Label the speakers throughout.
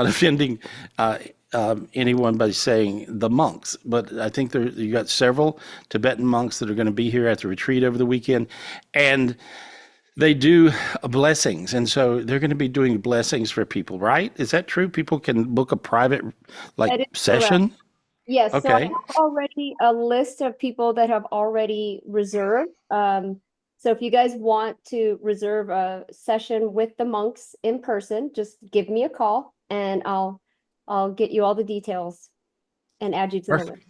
Speaker 1: offending anyone by saying the monks, but I think you got several Tibetan monks that are going to be here at the retreat over the weekend, and they do blessings, and so they're going to be doing blessings for people, right? Is that true? People can book a private
Speaker 2: That is correct.
Speaker 1: session?
Speaker 2: Yes, so I
Speaker 1: Okay.
Speaker 2: have already a list of people that have already reserved. So if you guys want to reserve a session with the monks in person, just give me a call and I'll get you all the details and add you to the list.
Speaker 1: Perfect.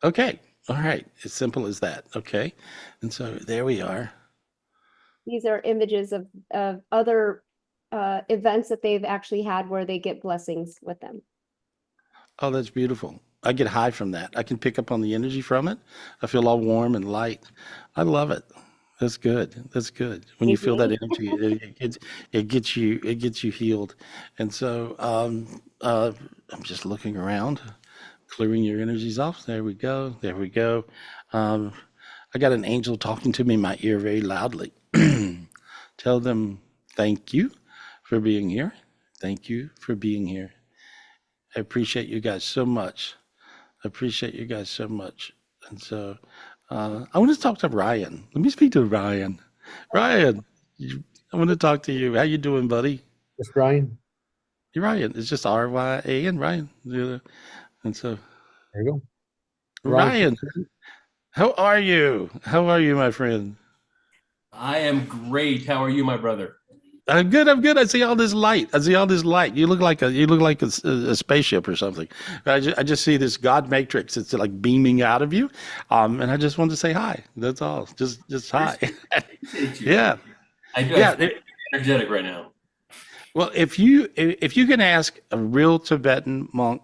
Speaker 1: Okay. All right. As simple as that. Okay. And so there we are.
Speaker 2: These are images of other events that they've actually had where they get blessings with them.
Speaker 1: Oh, that's beautiful. I get high from that. I can pick up on the energy from it. I feel all warm and light. I love it. That's good. That's good. When you feel that energy, it gets you healed. And so I'm just looking around, clearing your energies off. There we go. There we go. Um, I got an angel talking to me in my ear very loudly. Tell them thank you for being here. Thank you for being here. I appreciate you guys so much. I appreciate you guys so much. And so I want to talk to Ryan. Let me speak to Ryan. Ryan, I want to talk to you. How you doing, buddy?
Speaker 3: It's Brian.
Speaker 1: You're Ryan. It's just R-Y-A-N, Ryan. Yeah. And so,
Speaker 3: There you go.
Speaker 1: Ryan, how are you? How are you, my friend?
Speaker 4: I am great. How are you, my brother?
Speaker 1: I'm good. I'm good. I see all this light. I see all this light. You look like a spaceship or something. I just see this God matrix. It's like beaming out of you, and I just wanted to say hi. That's all. Just hi. Yeah.
Speaker 4: I do.
Speaker 1: Yeah.
Speaker 4: I'm energetic right now.
Speaker 1: Well, if you can ask a real Tibetan monk,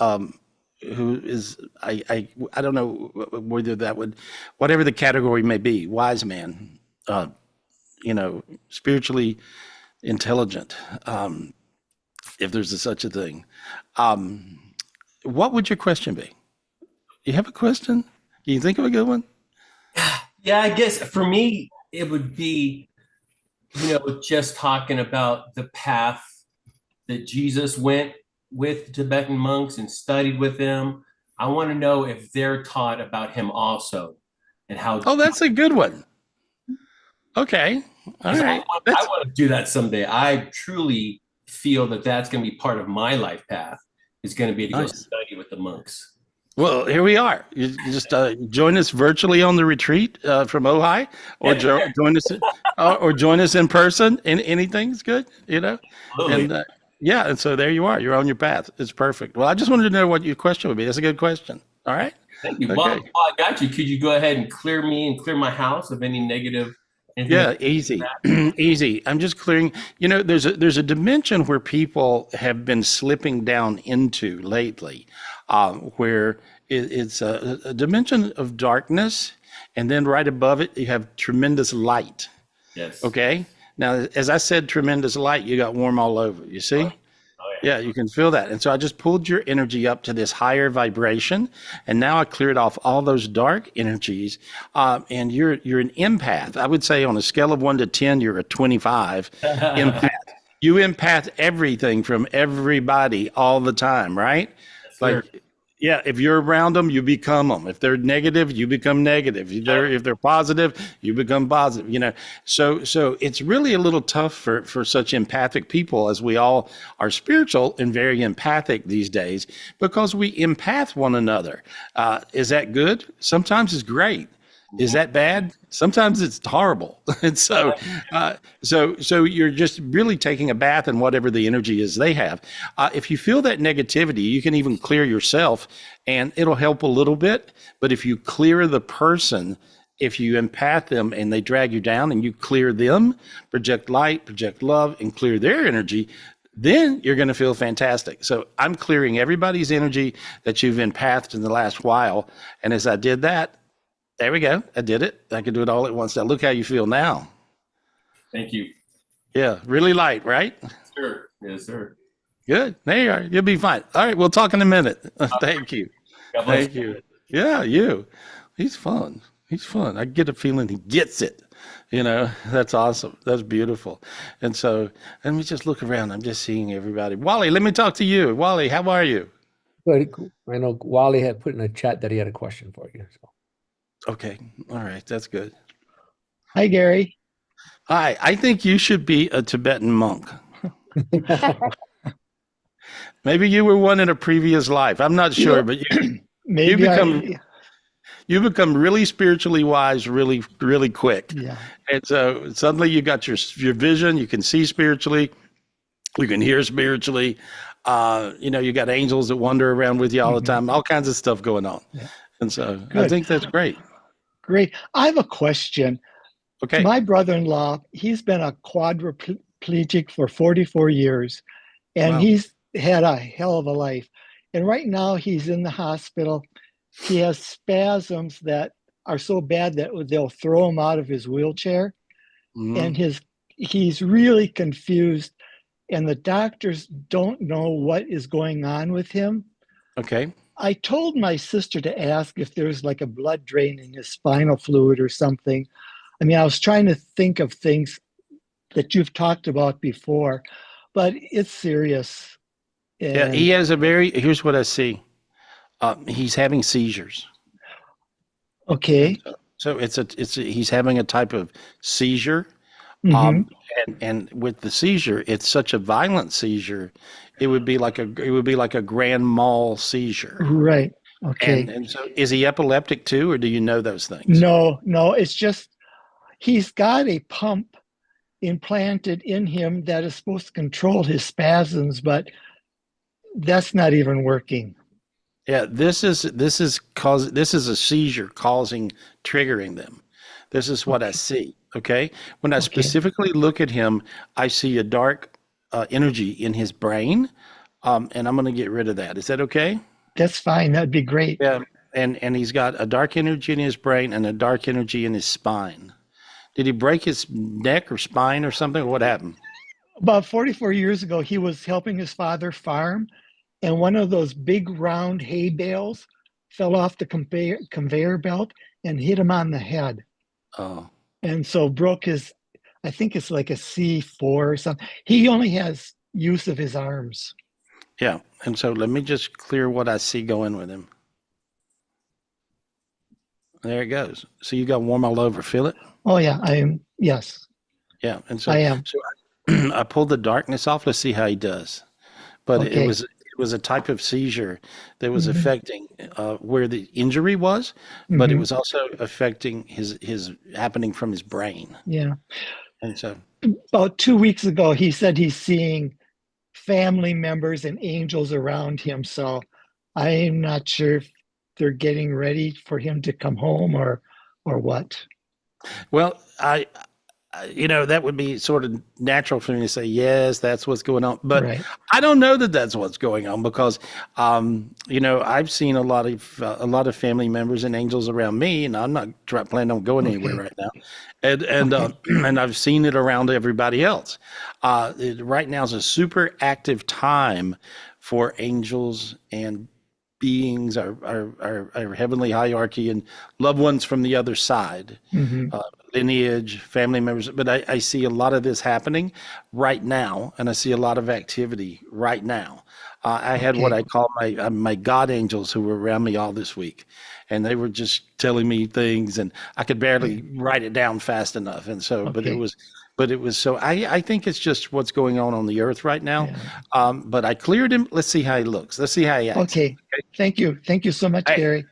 Speaker 1: who is I don't know whether that would, whatever the category may be, wise man, spiritually intelligent, if there's such a thing. What would your question be? You have a question? Can you think of a good one?
Speaker 4: Yeah, I guess for me, it would be, just talking about the path that Jesus went with Tibetan monks and studied with them. I want to know if they're taught about him also and how.
Speaker 1: Oh, that's a good one. Okay. All right.
Speaker 4: I want to do that someday. I truly feel that that's going to be part of my life path. Is going to be to go study with the monks.
Speaker 1: Well, here we are. You just join us virtually on the retreat from Ojai, or join us in person. Anything's good,
Speaker 4: Absolutely.
Speaker 1: And yeah, and so there you are. You're on your path. It's perfect. Well, I just wanted to know what your question would be. That's a good question. All right.
Speaker 4: Thank you.
Speaker 1: Okay.
Speaker 4: Well, I got you. Could you go ahead and clear me and clear my house of any negative?
Speaker 1: Yeah, easy, easy. I'm just clearing. There's a dimension where people have been slipping down into lately, where it's a dimension of darkness, and then right above it you have tremendous light.
Speaker 4: Yes.
Speaker 1: Okay. Now, as I said, tremendous light. You got warm all over. You see? Yeah, you can feel that. And so I just pulled your energy up to this higher vibration, and now I cleared off all those dark energies. And you're an empath. I would say on a scale of 1 to 10, you're a 25 empath. You empath everything from everybody all the time, right? Yeah, if you're around them, you become them. If they're negative, you become negative. If they're positive, you become positive. So it's really a little tough for such empathic people, as we all are spiritual and very empathic these days, because we empath one another. Is that good? Sometimes it's great. Is that bad? Sometimes it's horrible. And so you're just really taking a bath in whatever the energy is they have. If you feel that negativity, you can even clear yourself, and it'll help a little bit. But if you clear the person, if you empath them and they drag you down, and you clear them, project light, project love, and clear their energy, then you're going to feel fantastic. So I'm clearing everybody's energy that you've empathed in the last while. And as I did that, there we go. I did it. I can do it all at once. Now look how you feel now.
Speaker 4: Thank you.
Speaker 1: Yeah, really light, right?
Speaker 4: Sure. Yes, sir.
Speaker 1: Good. There you are. You'll be fine. All right, we'll talk in a minute. Thank you.
Speaker 4: Thank
Speaker 1: you. Yeah, you. He's fun. He's fun. I get a feeling he gets it. That's awesome. That's beautiful. And so let me just look around. I'm just seeing everybody. Wally, let me talk to you. Wally, how are you?
Speaker 3: Good. I know Wally had put in a chat that he had a question for you. So.
Speaker 1: Okay. All right. That's good.
Speaker 5: Hi, Gary.
Speaker 1: Hi. I think you should be a Tibetan monk. Maybe you were one in a previous life. I'm not sure, but you
Speaker 5: Maybe
Speaker 1: you become really spiritually wise really, really quick.
Speaker 5: yeah.
Speaker 1: And so suddenly you got your vision. You can see spiritually. You can hear spiritually. You got angels that wander around with you all the time. All kinds of stuff going on.
Speaker 5: Yeah.
Speaker 1: And so I
Speaker 5: Good.
Speaker 1: think that's great.
Speaker 5: Great. I have a question.
Speaker 1: Okay.
Speaker 5: My brother-in-law, he's been a quadriplegic for 44 years, and
Speaker 1: Wow.
Speaker 5: he's had a hell of a life. And right now he's in the hospital. He has spasms that are so bad that they'll throw him out of his wheelchair.
Speaker 1: Mhm.
Speaker 5: And he's really confused, and the doctors don't know what is going on with him.
Speaker 1: Okay.
Speaker 5: I told my sister to ask if there's like a blood drain in his spinal fluid or something. I mean, I was trying to think of things that you've talked about before, but it's serious.
Speaker 1: Yeah,
Speaker 5: And
Speaker 1: he has here's what I see. He's having seizures.
Speaker 5: okay.
Speaker 1: So he's having a type of seizure.
Speaker 5: Mhm.
Speaker 1: And with the seizure, it's such a violent seizure. It would be like a grand mal seizure.
Speaker 5: Right. Okay.
Speaker 1: And so is he epileptic too, or do you know those things?
Speaker 5: No, it's just he's got a pump implanted in him that is supposed to control his spasms, but that's not even working.
Speaker 1: Yeah, this is a seizure triggering them. This is what I see. Okay. When I specifically look at him, I see a dark energy in his brain. And I'm going to get rid of that. Is that okay?
Speaker 5: That's fine. That'd be great.
Speaker 1: Yeah. And he's got a dark energy in his brain and a dark energy in his spine. Did he break his neck or spine or something? Or what happened?
Speaker 5: About 44 years ago, he was helping his father farm, and one of those big round hay bales fell off the conveyor belt and hit him on the head.
Speaker 1: Oh.
Speaker 5: And so broke I think it's like a C4 or something. He only has use of his arms.
Speaker 1: Yeah. And so let me just clear what I see going with him. There it goes. So you got warm all over. Feel it?
Speaker 5: Oh yeah, I am. Yes,
Speaker 1: Yeah. And so
Speaker 5: I am.
Speaker 1: So I pulled the darkness off. Let's see how he does. But
Speaker 5: Okay.
Speaker 1: it was a type of seizure that was affecting where the injury was, but it was also affecting his happening from his brain.
Speaker 5: Yeah.
Speaker 1: And so
Speaker 5: About 2 weeks ago, he said he's seeing family members and angels around him. So I'm not sure if they're getting ready for him to come home or what.
Speaker 1: well, that would be sort of natural for me to say, yes, that's what's going on. But
Speaker 5: Right.
Speaker 1: I don't know that that's what's going on because, I've seen a lot of family members and angels around me, and I'm not planning on going anywhere right now. And I've seen it around everybody else. Right now is a super active time for angels and beings, our heavenly hierarchy, and loved ones from the other side. Lineage, family members, but I see a lot of this happening right now, and I see a lot of activity right now. I had what I call my God angels who were around me all this week, and they were just telling me things, and I could barely write it down fast enough. And so, but it was so. I think it's just what's going on the earth right now.
Speaker 5: Yeah.
Speaker 1: But I cleared him. Let's see how he looks. Let's see how he acts.
Speaker 5: Okay. Thank you so much,
Speaker 1: Hey.
Speaker 5: Gary.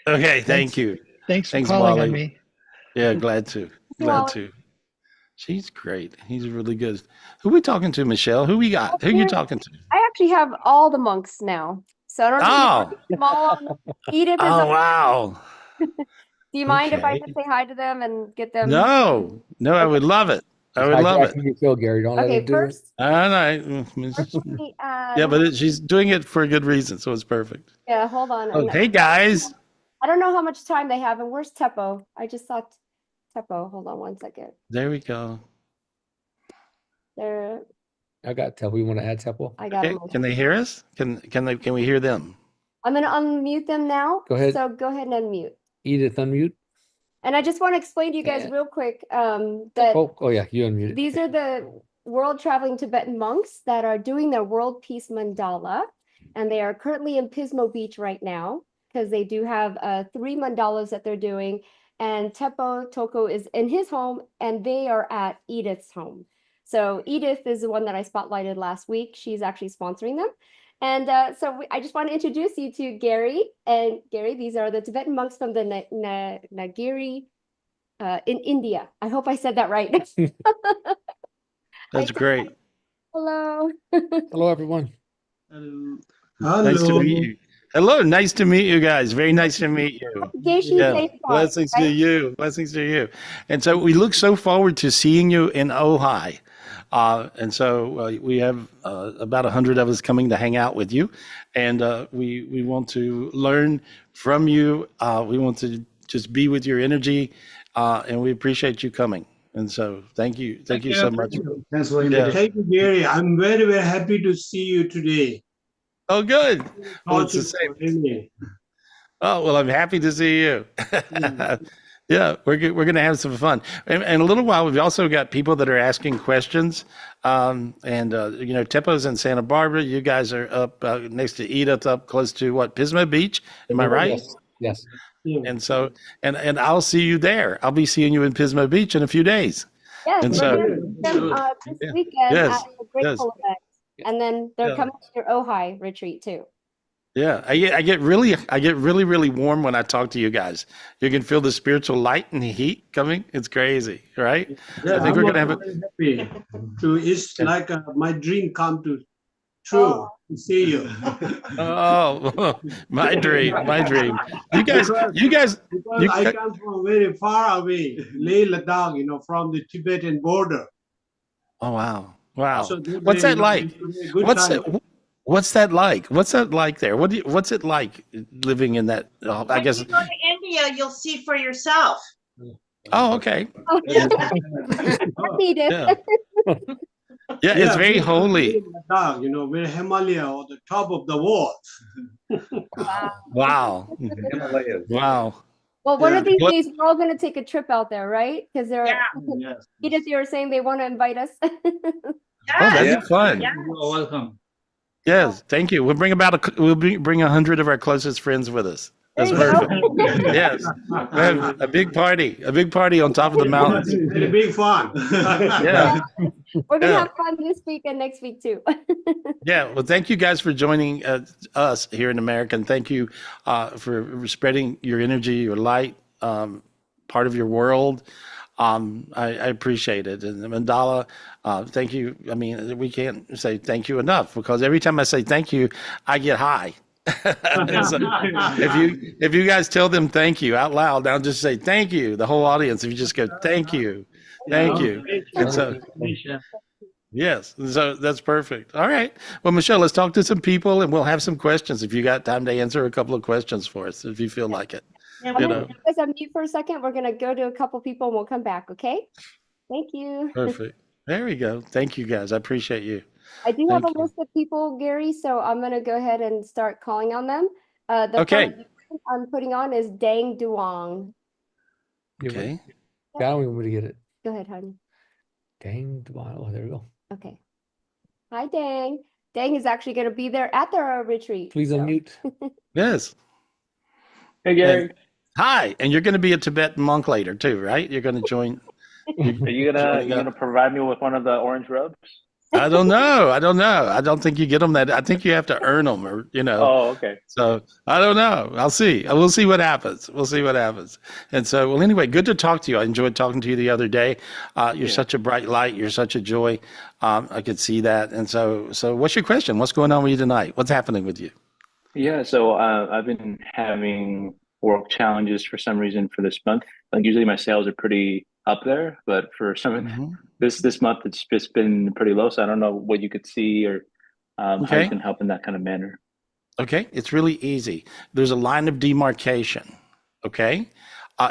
Speaker 1: Okay. Thank you.
Speaker 5: Thanks for
Speaker 1: Thanks,
Speaker 5: calling
Speaker 1: Wally.
Speaker 5: on me.
Speaker 1: Yeah, glad to.
Speaker 2: Wally.
Speaker 1: She's great. He's really good. Who we talking to, Michelle? Who we got? Who you talking to?
Speaker 2: I actually have all the monks now. So I don't know.
Speaker 1: Oh,
Speaker 2: Small Edith is
Speaker 1: oh wow.
Speaker 2: Do you mind if I
Speaker 1: Okay.
Speaker 2: just say hi to them and get them?
Speaker 1: No, I would love it. I would love it.
Speaker 3: Hijacking your show, Gary. Don't let
Speaker 2: Okay,
Speaker 3: him do
Speaker 2: first,
Speaker 1: All right.
Speaker 2: first let me add-
Speaker 1: Yeah, but she's doing it for a good reason, so it's perfect.
Speaker 2: yeah, hold on.
Speaker 1: Oh, hey guys.
Speaker 2: I don't know how much time they have, and where's Teppo? I just saw Teppo. Hold on one second.
Speaker 1: There we go.
Speaker 2: There,
Speaker 3: I got Temple. You want to add Temple?
Speaker 2: I got
Speaker 1: Okay,
Speaker 2: them.
Speaker 1: can they hear us? Can we hear them?
Speaker 2: I'm gonna unmute them now.
Speaker 3: Go ahead.
Speaker 2: So go ahead and unmute.
Speaker 3: Edith, unmute.
Speaker 2: And I just want to explain to you guys
Speaker 3: Yeah.
Speaker 2: real quick that
Speaker 3: Oh yeah, you unmuted.
Speaker 2: these are the world traveling Tibetan monks that are doing their world peace mandala, and they are currently in Pismo Beach right now because they do have 3 mandalas that they're doing. And Tepo Toko is in his home, and they are at Edith's home. So Edith is the one that I spotlighted last week. She's actually sponsoring them. And I just want to introduce you to Gary. And Gary, these are the Tibetan monks from the Nagiri in India. I hope I said that right.
Speaker 1: That's great.
Speaker 2: Hello.
Speaker 3: Hello, everyone.
Speaker 1: Nice to meet you. Hello, nice to meet you guys. Very nice to meet you.
Speaker 2: Geshe
Speaker 1: Yeah,
Speaker 2: Seifon,
Speaker 1: blessings to
Speaker 2: right?
Speaker 1: you. Blessings to you. And so we look so forward to seeing you in Ojai. And so we have about 100 of us coming to hang out with you. And we want to learn from you. We want to just be with your energy. And we appreciate you coming. And so thank you. Thank you so much.
Speaker 6: Thanks for
Speaker 1: Yeah.
Speaker 6: invitation. Thank you, Gary. I'm very, very happy to see you today.
Speaker 1: Oh, good. Well, it's the
Speaker 6: Talking
Speaker 1: same.
Speaker 6: for Amy.
Speaker 1: Oh, well, I'm happy to see you. Yeah, we're going to have some fun. And in a little while, we've also got people that are asking questions. Tepo's in Santa Barbara. You guys are up next to Edith, up close to what, Pismo Beach? Am I right?
Speaker 3: Yes.
Speaker 6: Yeah.
Speaker 1: And so, and I'll see you there. I'll be seeing you in Pismo Beach in a few days.
Speaker 2: Yes,
Speaker 1: And
Speaker 2: we're
Speaker 1: so-
Speaker 2: gonna meet them this
Speaker 1: Yeah.
Speaker 2: weekend
Speaker 1: Yes,
Speaker 2: at the Grateful event. And then they're
Speaker 1: Yeah.
Speaker 2: coming to your Ojai retreat too.
Speaker 1: Yeah, I get really warm when I talk to you guys. You can feel the spiritual light and the heat coming. It's crazy, right?
Speaker 6: Yeah,
Speaker 1: I think we're gonna have
Speaker 6: very happy. So it's like my dream come to true to see you.
Speaker 1: Oh, my dream. You guys,
Speaker 6: Because
Speaker 1: you
Speaker 6: I
Speaker 1: ca-
Speaker 6: come from very far away, Leh Ladakh, from the Tibetan border.
Speaker 1: oh wow.
Speaker 6: So that
Speaker 1: What's
Speaker 6: day,
Speaker 1: that like?
Speaker 6: it's a good
Speaker 1: What's
Speaker 6: time.
Speaker 1: What's that like? What's that like there? What's it like living in that? I
Speaker 7: When
Speaker 1: guess.
Speaker 7: you go to India, you'll see for yourself.
Speaker 1: Oh, okay.
Speaker 2: Edith.
Speaker 1: Yeah. Yeah, it's very holy.
Speaker 6: Ladakh, where Himalaya on the top of the world.
Speaker 1: Wow. Wow.
Speaker 2: Well, one of
Speaker 6: Yeah.
Speaker 2: these
Speaker 1: What-
Speaker 2: days we're all gonna take a trip out there, right? Because they're
Speaker 7: Yeah.
Speaker 6: Yes.
Speaker 2: Edith, you were saying they want to invite us.
Speaker 1: Oh, that'd be fun.
Speaker 7: Yes.
Speaker 6: Welcome.
Speaker 1: Yes, thank you. We'll bring bring 100 of our closest friends with us. That's
Speaker 2: There you go.
Speaker 1: perfect. Yes, we have a big party on top of the mountains.
Speaker 6: Very big fun.
Speaker 1: Yeah,
Speaker 2: We're gonna
Speaker 1: Yeah.
Speaker 2: have fun this week and next week too.
Speaker 1: yeah. Well, thank you guys for joining us here in America, and thank you for spreading your energy, your light, part of your world. I appreciate it. And Mandala, thank you. I mean, we can't say thank you enough because every time I say thank you, I get high. So if you guys tell them thank you out loud, now just say thank you. The whole audience, if you just go thank you, and so yes, so that's perfect. All right. Well, Michelle, let's talk to some people, and we'll have some questions. If you got time to answer a couple of questions for us, if you feel like it.
Speaker 2: I'm
Speaker 1: You
Speaker 2: gonna
Speaker 1: know.
Speaker 2: put you guys on mute for a second. We're gonna go to a couple people and we'll come back, okay? Thank you.
Speaker 1: Perfect. There we go. Thank you, guys. I appreciate you.
Speaker 2: I do have a
Speaker 1: Thank you.
Speaker 2: list of people, Gary, so I'm gonna go ahead and start calling on them. The
Speaker 1: Okay.
Speaker 2: first person I'm putting on is Dang Duong.
Speaker 1: Okay.
Speaker 3: Got me when we get it.
Speaker 2: Go ahead, honey.
Speaker 3: Dang, oh, there we go.
Speaker 2: Okay. Hi, Dang. Dang is actually gonna be there at their retreat.
Speaker 3: Please
Speaker 2: so-
Speaker 3: unmute.
Speaker 1: Yes.
Speaker 8: Hey Gary,
Speaker 1: Hi. And you're going to be a Tibetan monk later too, right? You're going to join.
Speaker 8: are you gonna provide me with one of the orange robes?
Speaker 1: I don't know. I don't think you get them that. I think you have to earn them, or
Speaker 8: Oh, okay.
Speaker 1: So I don't know. I'll see. We'll see what happens. And so, well, anyway, good to talk to you. I enjoyed talking to you the other day. You're such a bright light. You're such a joy. I could see that. And so what's your question? What's going on with you tonight? What's happening with you?
Speaker 8: Yeah, so I've been having work challenges for some reason for this month. Like usually my sales are pretty up there, but for some of
Speaker 1: Mhm.
Speaker 8: this month it's just been pretty low. So I don't know what you could see or how
Speaker 1: Okay.
Speaker 8: you can help in that kind of manner.
Speaker 1: Okay, it's really easy. There's a line of demarcation. Okay,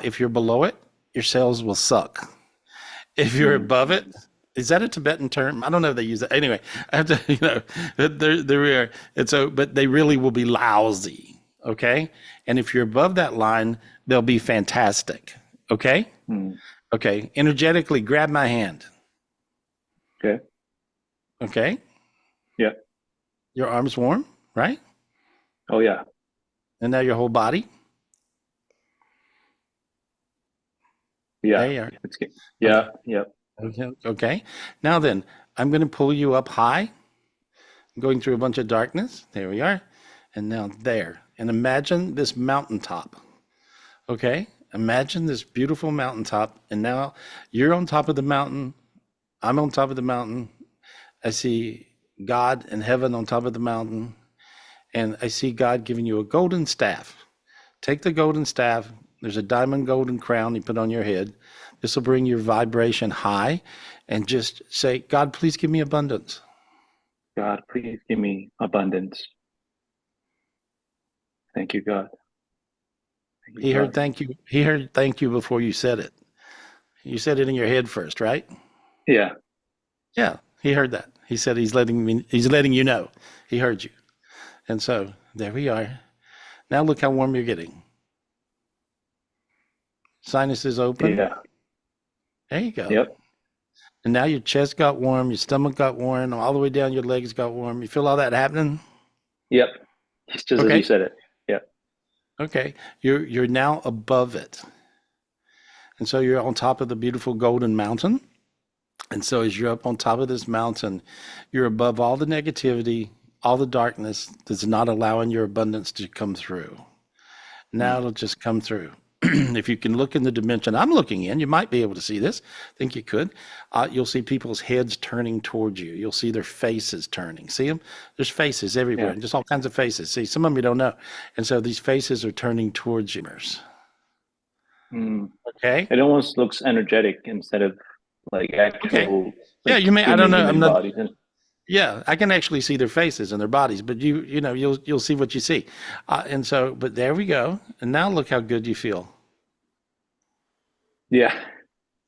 Speaker 1: if you're below it, your sales will suck. If you're above it, is that a Tibetan term? I don't know if they use that. Anyway, I have to, they're and so, but they really will be lousy. Okay, and if you're above that line, they'll be fantastic. Okay.
Speaker 8: Hmm.
Speaker 1: Okay. Energetically grab my hand.
Speaker 8: Okay.
Speaker 1: Okay.
Speaker 8: Yeah.
Speaker 1: Your arm's warm, right?
Speaker 8: Oh yeah.
Speaker 1: And now your whole body.
Speaker 8: Yeah.
Speaker 1: There you are.
Speaker 8: It's good. Yeah.
Speaker 1: Okay.
Speaker 8: Yep.
Speaker 1: Okay. Okay. Now then, I'm going to pull you up high, going through a bunch of darkness. There we are. And now there. And imagine this mountaintop. Okay. Imagine this beautiful mountaintop. And now you're on top of the mountain. I'm on top of the mountain. I see God and heaven on top of the mountain. And I see God giving you a golden staff. Take the golden staff. There's a diamond golden crown you put on your head. This will bring your vibration high. And just say, God, please give me abundance.
Speaker 8: God, please give me abundance. Thank you, God. Thank you,
Speaker 1: He heard
Speaker 8: God.
Speaker 1: thank you. He heard thank you before you said it. You said it in your head first, right?
Speaker 8: Yeah.
Speaker 1: Yeah, he heard that. He said he's letting you know. He heard you. And so there we are. Now look how warm you're getting. Sinuses open.
Speaker 8: Yeah.
Speaker 1: There you go.
Speaker 8: Yep.
Speaker 1: And now your chest got warm, your stomach got warm, all the way down your legs got warm. You feel all that happening?
Speaker 8: Yep. Just as
Speaker 1: Okay.
Speaker 8: you said it. Yep.
Speaker 1: Okay. You're now above it. And so you're on top of the beautiful golden mountain. And so as you're up on top of this mountain, you're above all the negativity, all the darkness that's not allowing your abundance to come through. Now it'll just come through. If you can look in the dimension I'm looking in, you might be able to see this. I think you could. You'll see people's heads turning towards you. You'll see their faces turning. See them? There's faces everywhere,
Speaker 8: Yeah.
Speaker 1: and just all kinds of faces. See, some of them you don't know. And so these faces are turning towards you.
Speaker 8: Mm.
Speaker 1: Okay?
Speaker 8: It almost looks energetic instead of like actual.
Speaker 1: Okay. Yeah,
Speaker 8: like,
Speaker 1: you may. I don't know.
Speaker 8: human
Speaker 1: I'm not.
Speaker 8: bodies. And
Speaker 1: Yeah, I can actually see their faces and their bodies, but you'll see what you see. And so, but there we go. And now look how good you feel,
Speaker 8: yeah,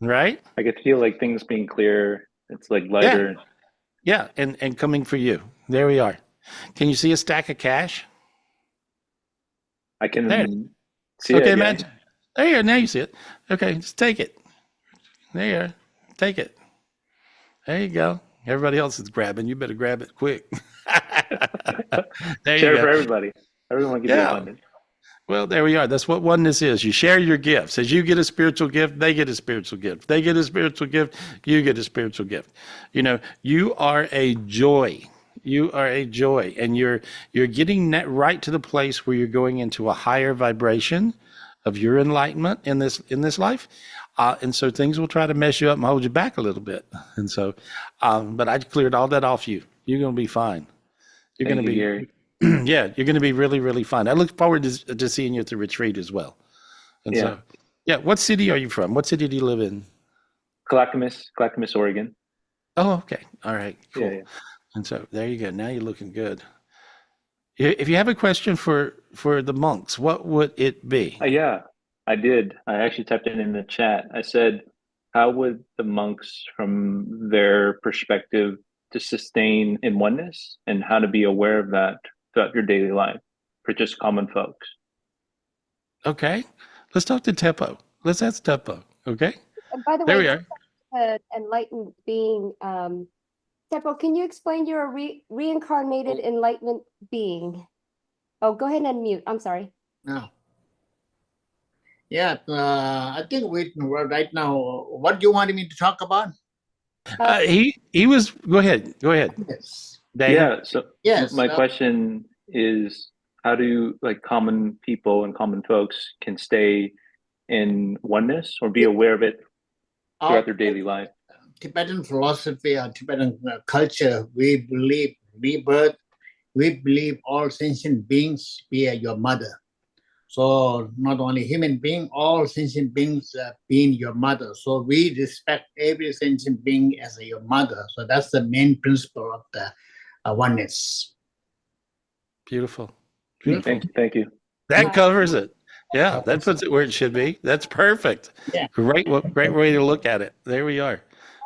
Speaker 1: right?
Speaker 8: I could feel like things being clear. It's like lighter.
Speaker 1: Yeah, and coming for you. There we are. Can you see a stack of cash?
Speaker 8: I can
Speaker 1: There.
Speaker 8: see
Speaker 1: Okay,
Speaker 8: it. Yeah.
Speaker 1: imagine. There you are. Now you see it. Okay, just take it. There you are. Take it. There you go. Everybody else is grabbing. You better grab it quick. There you
Speaker 8: Share
Speaker 1: go.
Speaker 8: for everybody. Everyone can be
Speaker 1: Yeah.
Speaker 8: abundant.
Speaker 1: Well, there we are. That's what oneness is. You share your gifts. As you get a spiritual gift, they get a spiritual gift. They get a spiritual gift, you get a spiritual gift. You know, you are a joy. You are a joy, and you're getting right to the place where you're going into a higher vibration of your enlightenment in this life. And so things will try to mess you up and hold you back a little bit. And so, but I cleared all that off you. You're going to be fine. You're going
Speaker 8: Thank
Speaker 1: to
Speaker 8: you,
Speaker 1: be,
Speaker 8: Gary.
Speaker 1: yeah, you're going to be really, really fine. I look forward to seeing you at the retreat as well. And
Speaker 8: Yeah.
Speaker 1: so, yeah, what city are you from? What city do you live in?
Speaker 8: Clackamas, Oregon.
Speaker 1: Oh, okay. All right, cool.
Speaker 8: Yeah, yeah.
Speaker 1: And so there you go. Now you're looking good. If you have a question for the monks, what would it be?
Speaker 8: Yeah, I did. I actually typed it in the chat. I said, how would the monks, from their perspective, to sustain in oneness and how to be aware of that throughout your daily life for just common folks?
Speaker 1: Okay, let's talk to Tepo. Let's ask Tepo. Okay,
Speaker 2: And by the
Speaker 1: there we
Speaker 2: way,
Speaker 1: are.
Speaker 2: enlightened being, Tepo, can you explain you're a reincarnated enlightenment being? Oh, go ahead and mute. I'm sorry.
Speaker 9: No. Yeah, I think right now, what do you want me to talk about?
Speaker 1: He was. Go ahead.
Speaker 9: Yes.
Speaker 1: Dane.
Speaker 8: Yeah. So
Speaker 9: Yes.
Speaker 8: my question is, how do like common people and common folks can stay in oneness or be aware of it throughout their daily life?
Speaker 9: Tibetan philosophy or Tibetan culture, we believe rebirth. We believe all sentient beings be your mother. So not only human being, all sentient beings being your mother. So we respect every sentient being as your mother. So that's the main principle of the oneness.
Speaker 1: Beautiful. Beautiful.
Speaker 8: Thank you.
Speaker 1: That covers it. Yeah, that puts it where it should be. That's perfect.
Speaker 9: Yeah.
Speaker 1: Great way to look at it. There we are.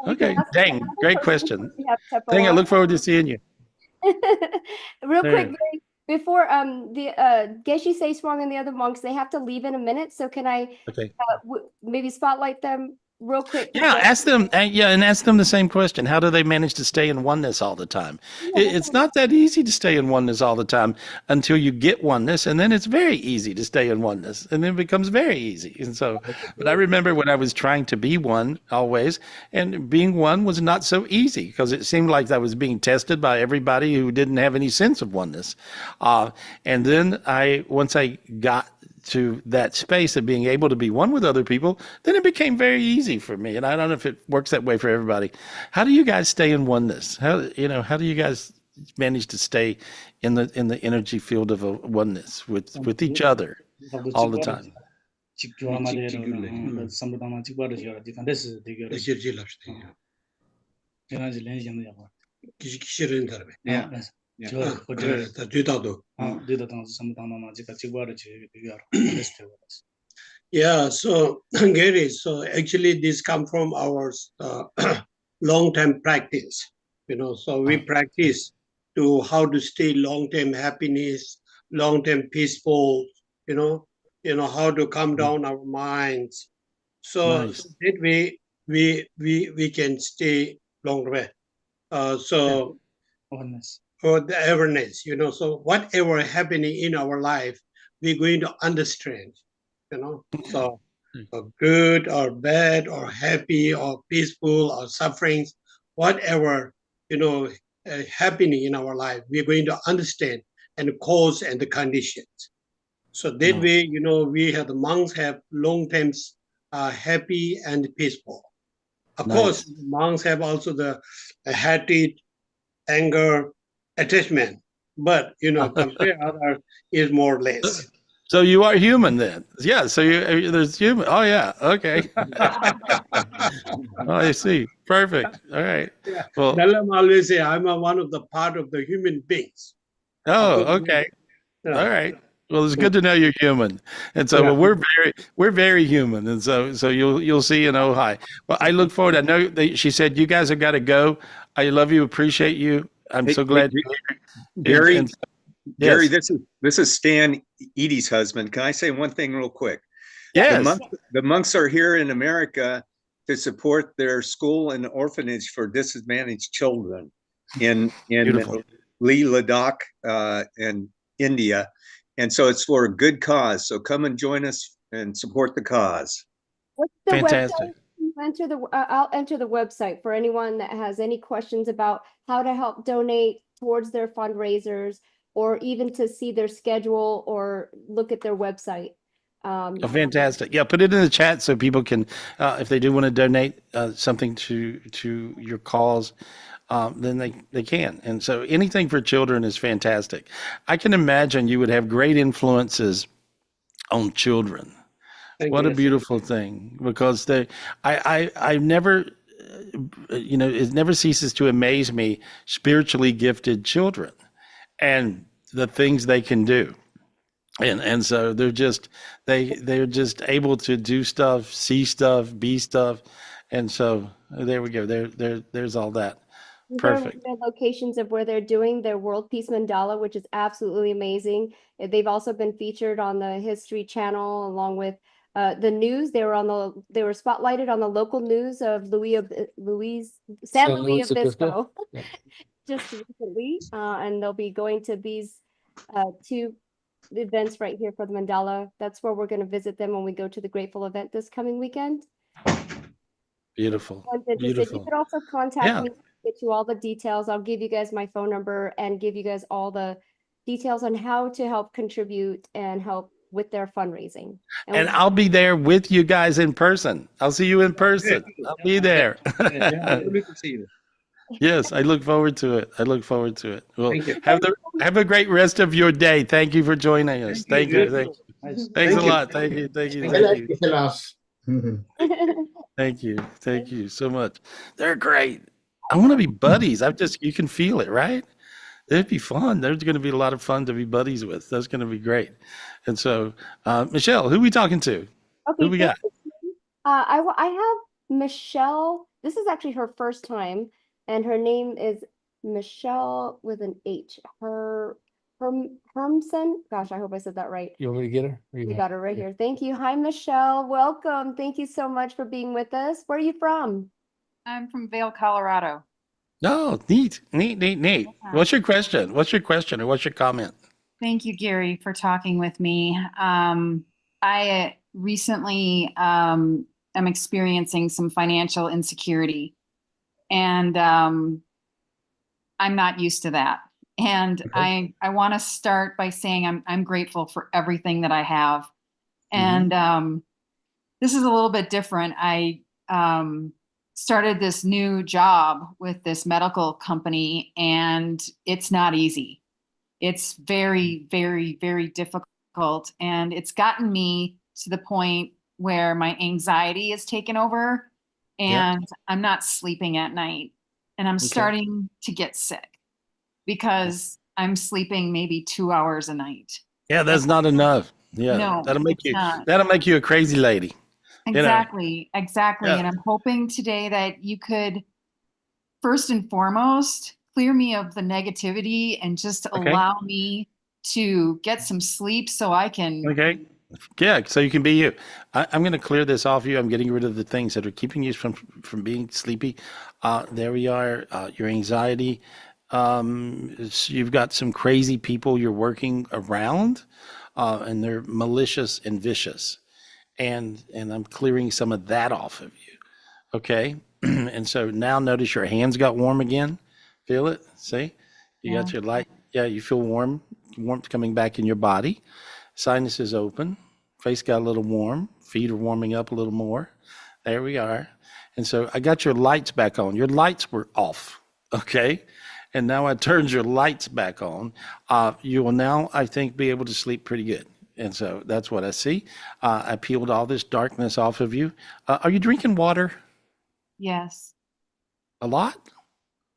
Speaker 2: We can
Speaker 1: Okay,
Speaker 2: ask
Speaker 1: Dang,
Speaker 2: another
Speaker 1: great
Speaker 2: question
Speaker 1: question.
Speaker 2: if we have Tepo
Speaker 1: Dang, I
Speaker 2: on.
Speaker 1: look forward to seeing you.
Speaker 2: Real
Speaker 1: There.
Speaker 2: quick, Before the Geshe Seiswang and the other monks, they have to leave in a minute. So can I
Speaker 1: Okay.
Speaker 2: maybe spotlight them real quick?
Speaker 1: Yeah, ask them. And ask them the same question. How do they manage to stay in oneness all the time? It's not that easy to stay in oneness all the time until you get oneness, and then it's very easy to stay in oneness, and then it becomes very easy. And so, but I remember when I was trying to be one always, and being one was not so easy because it seemed like I was being tested by everybody who didn't have any sense of oneness. And then once I got to that space of being able to be one with other people, then it became very easy for me. And I don't know if it works that way for everybody. How do you guys stay in oneness? How do you guys manage to stay in the energy field of a oneness with each other all the time?
Speaker 6: Yeah, so Gary, so actually this come from our long-term practice, so we practice to how to stay long-term happiness, long-term peaceful, how to calm down our minds. So
Speaker 1: Nice.
Speaker 6: that way we can stay long way. So for the awareness, so whatever happening in our life, we're going to understand, so good or bad or happy or peaceful or sufferings, whatever, happening in our life, we're going to understand and cause and the conditions. So that way, we have the monks have long term happy and peaceful. Of course, monks have also the hatred, anger, attachment, but compare other is more or less.
Speaker 1: So you are human then? Yeah. So there's human. Oh yeah. Okay. Oh, I see. Perfect. All right.
Speaker 6: Yeah.
Speaker 1: Well.
Speaker 6: Dalai always say, I'm one of the part of the human beings.
Speaker 1: Oh, okay.
Speaker 6: Yeah.
Speaker 1: All right. Well, it's good to know you're human, and so we're very human, and so you'll see in Ojai. Well, I look forward. I know she said you guys have got to go. I love you, appreciate you. I'm so glad.
Speaker 10: Gary,
Speaker 1: and-
Speaker 10: Gary,
Speaker 1: yes.
Speaker 10: this is Stan Edie's husband. Can I say one thing real quick?
Speaker 1: Yes.
Speaker 10: The monks are here in America to support their school and orphanage for disadvantaged children in Leh Ladakh in India. And so it's for a good cause. So come and join us and support the cause.
Speaker 2: What's the
Speaker 1: Fantastic.
Speaker 2: website? I'll enter the website for anyone that has any questions about how to help donate towards their fundraisers, or even to see their schedule or look at their website.
Speaker 1: Fantastic. Yeah, put it in the chat so people can, if they do want to donate something to your cause, then they can. And so anything for children is fantastic. I can imagine you would have great influences on children. What a beautiful thing, because I never, it never ceases to amaze me, spiritually gifted children and the things they can do. And so they're just able to do stuff, see stuff, be stuff. And so there we go. There's all that. Perfect.
Speaker 2: There are locations of where they're doing their World Peace Mandala, which is absolutely amazing. They've also been featured on the History Channel along with the news. They were spotlighted on the local news of San Luis Obispo just recently, and they'll be going to these two events right here for the mandala. That's where we're going to visit them when we go to the Grateful event this coming weekend.
Speaker 1: Beautiful.
Speaker 2: Beautiful. You could also contact me, get you all the details. I'll give you guys my phone number and give you guys all the details on how to help contribute and help with their fundraising.
Speaker 1: And I'll be there with you guys in person. I'll see you in person. I'll be there.
Speaker 10: We can see you.
Speaker 1: Yes, I look forward to it. Well, have a great rest of your day. Thank you for joining us. Thank you. Thanks a lot. Thank you. Thank you so much. They're great. I want to be buddies. You can feel it, right? It'd be fun. There's going to be a lot of fun to be buddies with. That's going to be great. And so, Michelle, who are we talking to?
Speaker 2: Okay,
Speaker 1: who we got?
Speaker 2: I have Michelle. This is actually her first time, and her name is Michelle with an H. Her Hermsen. Gosh, I hope I said that right.
Speaker 3: You want me to get her?
Speaker 2: We got her right here. Thank you. Hi, Michelle. Welcome. Thank you so much for being with us. Where are you from?
Speaker 11: I'm from Vail, Colorado.
Speaker 1: Oh, neat. What's your question? What's your question or what's your comment?
Speaker 11: Thank you, Gary, for talking with me. I recently am experiencing some financial insecurity, and I'm not used to that. And
Speaker 3: Okay.
Speaker 11: I want to start by saying I'm grateful for everything that I have. And this is a little bit different. I started this new job with this medical company, and it's not easy. It's very, very, very difficult. And it's gotten me to the point where my anxiety is taken over and I'm not sleeping at night. And I'm starting to get sick because I'm sleeping maybe 2 hours a night.
Speaker 1: Yeah, that's not enough. Yeah,
Speaker 11: No, it's not.
Speaker 1: that'll make you a crazy lady.
Speaker 11: Exactly, exactly.
Speaker 1: Yeah.
Speaker 11: And I'm hoping today that you could, first and foremost, clear me of the negativity and just allow me to get some sleep so I can.
Speaker 1: Okay. Yeah, so you can be you. I'm going to clear this off you. I'm getting rid of the things that are keeping you from being sleepy. There we are. Your anxiety. You've got some crazy people you're working around, and they're malicious and vicious. And I'm clearing some of that off of you. Okay. And so now notice your hands got warm again. Feel it? See? You got your light. Yeah, you feel warmth coming back in your body. Sinus is open. Face got a little warm. Feet are warming up a little more. There we are. And so I got your lights back on. Your lights were off. Okay. And now I turned your lights back on. You will now, I think, be able to sleep pretty good. And so that's what I see. I peeled all this darkness off of you. Are you drinking water?
Speaker 11: Yes.
Speaker 1: A lot?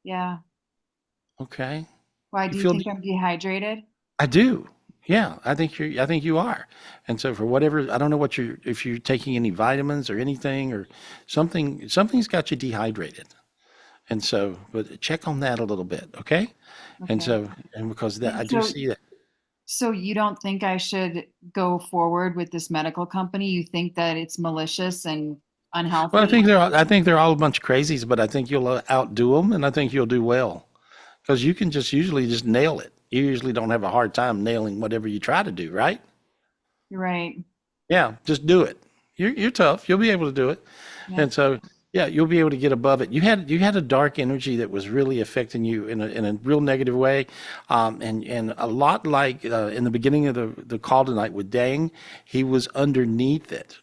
Speaker 11: Yeah.
Speaker 1: Okay.
Speaker 11: Why do you think I'm dehydrated?
Speaker 1: I do. Yeah, I think you are. And so for whatever, I don't know if you're taking any vitamins or anything or something's got you dehydrated. And so, but check on that a little bit, okay? And so, and because that, I do see that.
Speaker 11: So you don't think I should go forward with this medical company? You think that it's malicious and unhealthy?
Speaker 1: Well, I think they're all a bunch of crazies, but I think you'll outdo them, and I think you'll do well, because you can usually just nail it. You usually don't have a hard time nailing whatever you try to do, right?
Speaker 11: You're right.
Speaker 1: Yeah, just do it. You're tough. You'll be able to do it, and so yeah, you'll be able to get above it. You had a dark energy that was really affecting you in a real negative way, and a lot like in the beginning of the call tonight with Dang, he was underneath it.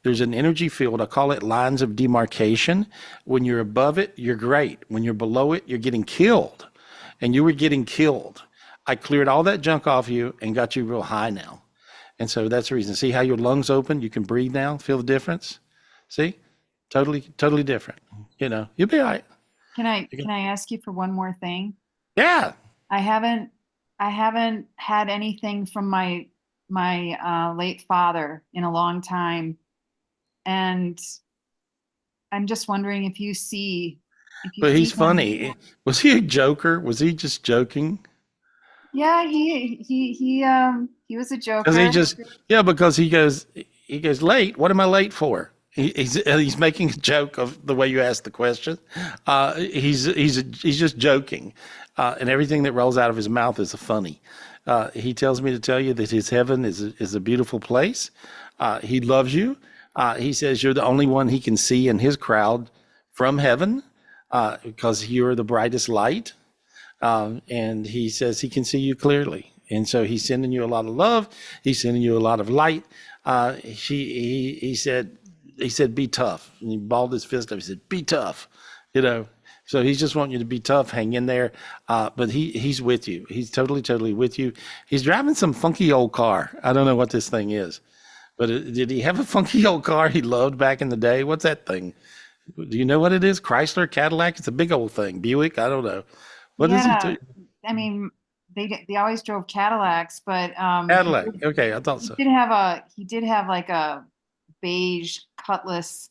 Speaker 1: There's an energy field. I call it lines of demarcation. When you're above it, you're great. When you're below it, you're getting killed, and you were getting killed. I cleared all that junk off you and got you real high now, and so that's the reason. See how your lungs open? You can breathe now. Feel the difference? See? Totally different. You'll be all right.
Speaker 11: Can I ask you for one more thing?
Speaker 1: Yeah.
Speaker 11: I haven't had anything from my late father in a long time, and I'm just wondering if you see.
Speaker 1: But he's funny. Was he a joker? Was he just joking?
Speaker 11: Yeah, he was a joker.
Speaker 1: Because he goes late. What am I late for? He's making a joke of the way you asked the question. He's just joking, and everything that rolls out of his mouth is funny. He tells me to tell you that his heaven is a beautiful place. He loves you. He says you're the only one he can see in his crowd from heaven, because you're the brightest light. And he says he can see you clearly, and so he's sending you a lot of love. He's sending you a lot of light. He said, be tough. And he balled his fist up. He said, be tough, So he's just wanting you to be tough, hang in there. But he's with you. He's totally with you. He's driving some funky old car. I don't know what this thing is, but did he have a funky old car he loved back in the day? What's that thing? Do you know what it is? Chrysler, Cadillac? It's a big old thing. Buick? I don't know. What is he?
Speaker 11: I mean, they always drove Cadillacs, but
Speaker 1: Cadillac. Okay, I thought so.
Speaker 11: He did have like a beige Cutlass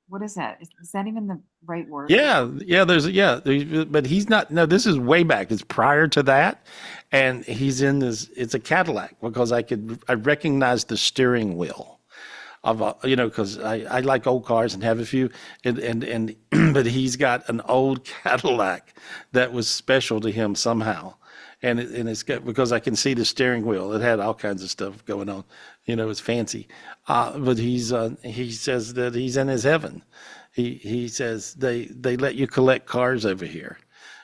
Speaker 11: what is that? Is that even the right word?
Speaker 1: Yeah, but he's not. No, this is way back. It's prior to that, and he's in this. It's a Cadillac because I recognize the steering wheel of because I like old cars and have a few, and but he's got an old Cadillac that was special to him somehow, and it's got, because I can see the steering wheel. It had all kinds of stuff going on, it's fancy, but he says that he's in his heaven. He says they let you collect cars over here,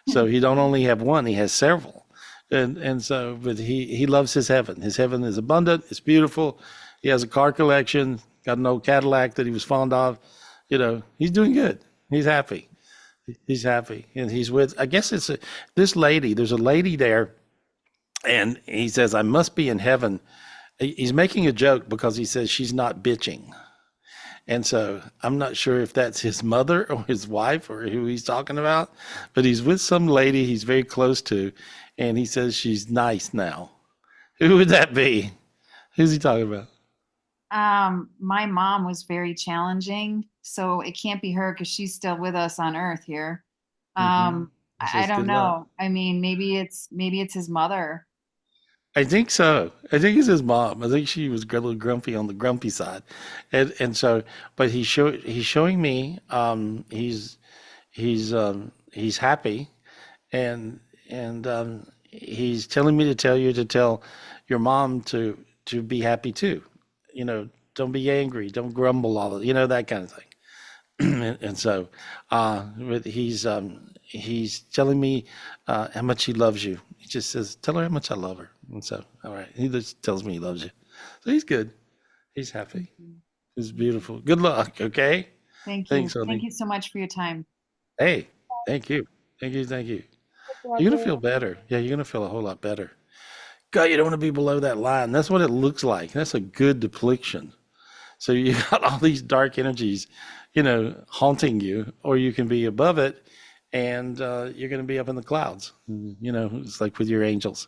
Speaker 1: so he don't only have one, he has several, and so but he loves his heaven. His heaven is abundant, it's beautiful. He has a car collection, got an old Cadillac that he was fond of. He's doing good. He's happy. He's happy, and he's with. I guess it's this lady. There's a lady there, and he says I must be in heaven. He's making a joke because he says she's not bitching. And so I'm not sure if that's his mother or his wife or who he's talking about, but he's with some lady he's very close to, and he says she's nice now. Who would that be? Who's he talking about?
Speaker 11: My mom was very challenging, so it can't be her because she's still with us on Earth here. I don't know. I mean, maybe it's his mother.
Speaker 1: I think so. I think it's his mom. I think she was a little grumpy on the grumpy side, and so. But he's showing me he's happy, and he's telling me to tell you to tell your mom to be happy too. Don't be angry, don't grumble, all that kind of thing. and so, but he's telling me how much he loves you. He just says, tell her how much I love her. And so, all right, he just tells me he loves you. So he's good. He's happy. He's beautiful. Good luck. Okay.
Speaker 11: Thank you.
Speaker 1: Thanks, honey.
Speaker 11: Thank you so much for your time.
Speaker 1: Hey, thank you. Thank you. You're going to feel better. Yeah, you're going to feel a whole lot better. God, you don't want to be below that line. That's what it looks like. That's a good depletion. So you got all these dark energies, haunting you, or you can be above it, and you're going to be up in the clouds. It's like with your angels.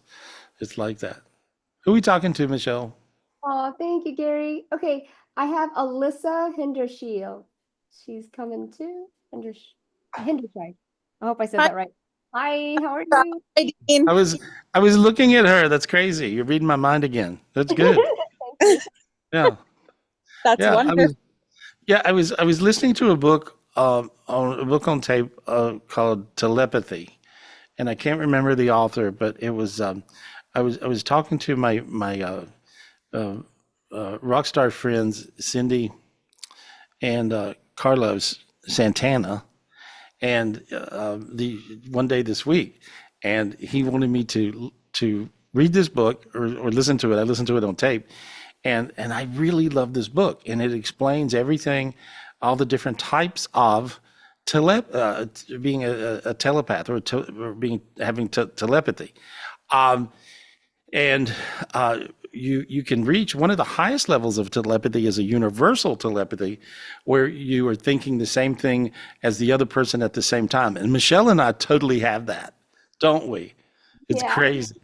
Speaker 1: It's like that. Who are we talking to, Michelle?
Speaker 2: Oh, thank you, Gary. Okay, I have Alyssa Hindershield. She's coming too. Hindershield. I hope I said that right. Hi, how are you?
Speaker 12: Hi, Dean.
Speaker 1: I was looking at her. That's crazy. You're reading my mind again. That's good. Yeah.
Speaker 12: That's wonderful.
Speaker 1: I was listening to a book on tape called Telepathy, and I can't remember the author, but it was I was talking to my rock star friends Cindy and Carlos Santana, and the one day this week, and he wanted me to read this book or listen to it. I listened to it on tape, and I really love this book, and it explains everything, all the different types of being a telepath or having telepathy. You can reach one of the highest levels of telepathy is a universal telepathy, where you are thinking the same thing as the other person at the same time. And Michelle and I totally have that, don't we? It's crazy.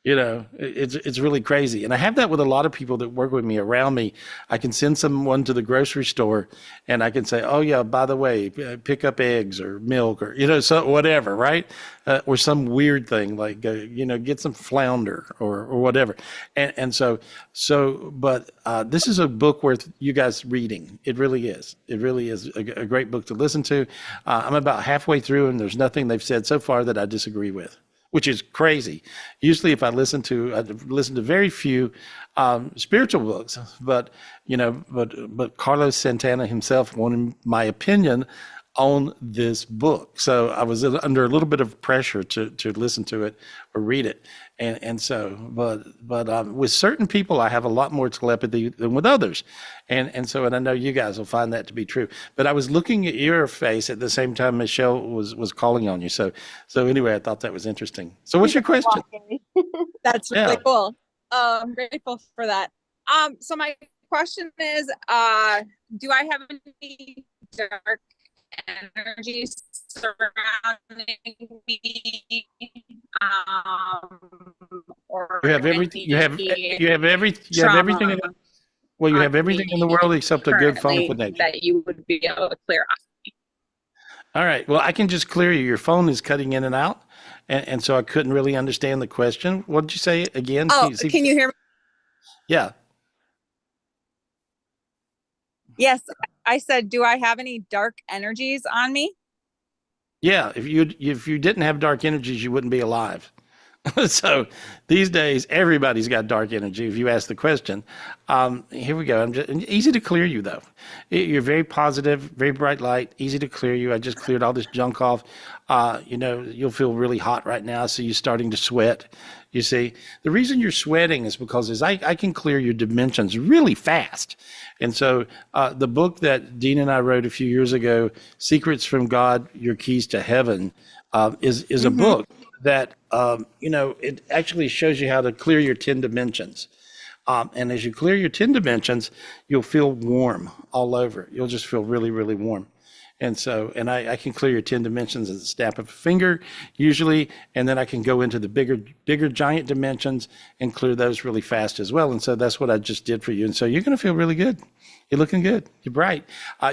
Speaker 1: It's really crazy. And I have that with a lot of people that work with me around me. I can send someone to the grocery store and I can say, oh yeah, by the way, pick up eggs or milk or, so whatever, right? Or some weird thing like, get some flounder or whatever. But this is a book worth you guys reading. It really is. It really is a great book to listen to. I'm about halfway through and there's nothing they've said so far that I disagree with, which is crazy. Usually if I listen to very few spiritual books, but Carlos Santana himself wanted my opinion on this book. So I was under a little bit of pressure to listen to it or read it. But with certain people, I have a lot more telepathy than with others. And I know you guys will find that to be true. But I was looking at your face at the same time Michelle was calling on you. So anyway, I thought that was interesting. So what's your question?
Speaker 12: That's really cool. I'm grateful for that. So my question is, do I have any dark energy surrounding me? Or
Speaker 1: You have everything. You have everything. Well, you
Speaker 12: on
Speaker 1: have everything in the
Speaker 12: me
Speaker 1: world except a good phone
Speaker 12: currently
Speaker 1: connection.
Speaker 12: that you would be able to clear off.
Speaker 1: All right. Well, I can just clear you. Your phone is cutting in and out, and so I couldn't really understand the question. What did you say again?
Speaker 12: Oh, can you hear me?
Speaker 1: Yeah.
Speaker 12: Yes, I said, do I have any dark energies on me?
Speaker 1: Yeah. If you didn't have dark energies, you wouldn't be alive. So these days, everybody's got dark energy. If you ask the question, here we go. I'm just easy to clear you though. You're very positive, very bright light, easy to clear you. I just cleared all this junk off. You'll feel really hot right now, so you're starting to sweat. You see, the reason you're sweating is because as I can clear your dimensions really fast. And so the book that Dean and I wrote a few years ago, Secrets from God, Your Keys to Heaven, is a book that, it actually shows you how to clear your 10 dimensions. And as you clear your 10 dimensions, you'll feel warm all over. You'll just feel really, really warm. And so, I can clear your 10 dimensions at the snap of a finger, usually, and then I can go into the bigger giant dimensions and clear those really fast as well. And so that's what I just did for you. And so you're going to feel really good. You're looking good. You're bright.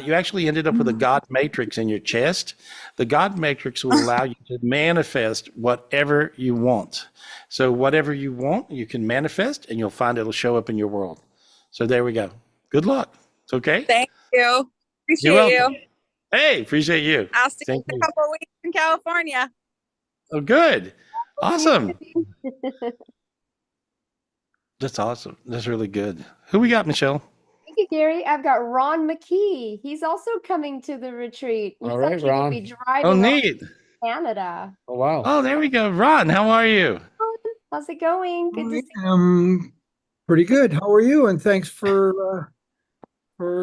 Speaker 1: You actually ended up with a God matrix in your chest. The God matrix will allow you to manifest whatever you want. So whatever you want, you can manifest, and you'll find it'll show up in your world. So there we go. Good luck. It's okay.
Speaker 12: Thank you.
Speaker 1: You're
Speaker 12: Appreciate
Speaker 1: welcome.
Speaker 12: you.
Speaker 1: Hey, appreciate you.
Speaker 12: I'll see you
Speaker 1: Thank
Speaker 12: in
Speaker 1: you.
Speaker 12: a couple of weeks in California.
Speaker 1: Oh, good. Awesome. That's awesome. That's really good. Who we got, Michelle?
Speaker 2: Thank you, Gary. I've got Ron McKee. He's also coming to the retreat. He's
Speaker 3: All right,
Speaker 2: actually
Speaker 3: Ron.
Speaker 2: going to be driving
Speaker 1: Oh,
Speaker 2: over
Speaker 1: neat.
Speaker 2: to Canada.
Speaker 3: Oh, wow.
Speaker 1: Oh, there we go. Ron, how are you?
Speaker 2: How's it going? Good to see
Speaker 13: Pretty good. How are you? And thanks for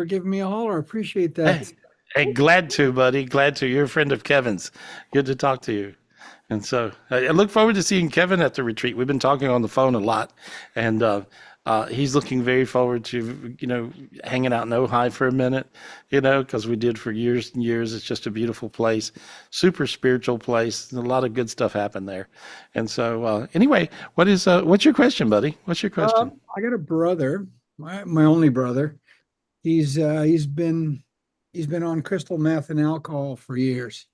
Speaker 13: giving me a holler. I appreciate that.
Speaker 1: Hey, glad to, buddy. Glad to. You're a friend of Kevin's. Good to talk to you. And so I look forward to seeing Kevin at the retreat. We've been talking on the phone a lot, and he's looking very forward to, hanging out in Ojai for a minute, because we did for years and years. It's just a beautiful place, super spiritual place. A lot of good stuff happened there. And so anyway, what's your question, buddy? What's your question?
Speaker 13: I got a brother, my only brother. He's been on crystal meth and alcohol for years.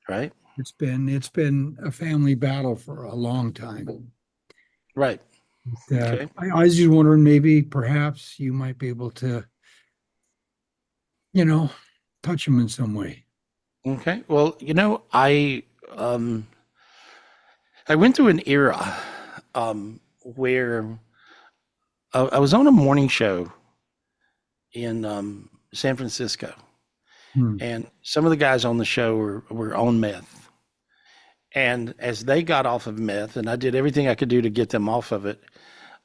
Speaker 1: Right.
Speaker 13: It's been a family battle for a long time.
Speaker 1: Right.
Speaker 13: Okay. I was just wondering, maybe perhaps you might be able to, touch him in some way.
Speaker 1: Okay. Well, I went through an era where I was on a morning show in San Francisco, and some of the guys on the show were on meth. And as they got off of meth, and I did everything I could do to get them off of it,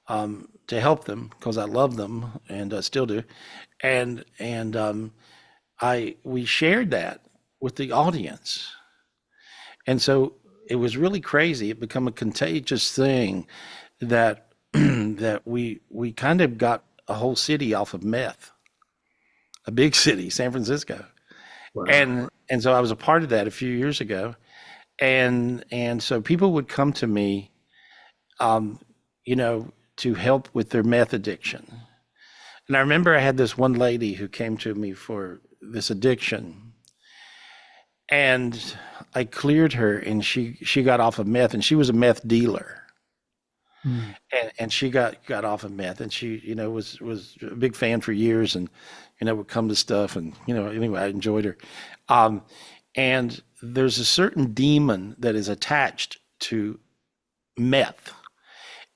Speaker 1: to help them, because I love them and I still do. And we shared that with the audience. And so it was really crazy. It became a contagious thing that that we kind of got a whole city off of meth, a big city, San Francisco. Wow. And so I was a part of that a few years ago. And so people would come to me, to help with their meth addiction. And I remember I had this one lady who came to me for this addiction, and I cleared her, and she got off of meth, and she was a meth dealer. And she got off of meth, and she, was a big fan for years, and, would come to stuff, and, anyway, I enjoyed her. And there's a certain demon that is attached to meth.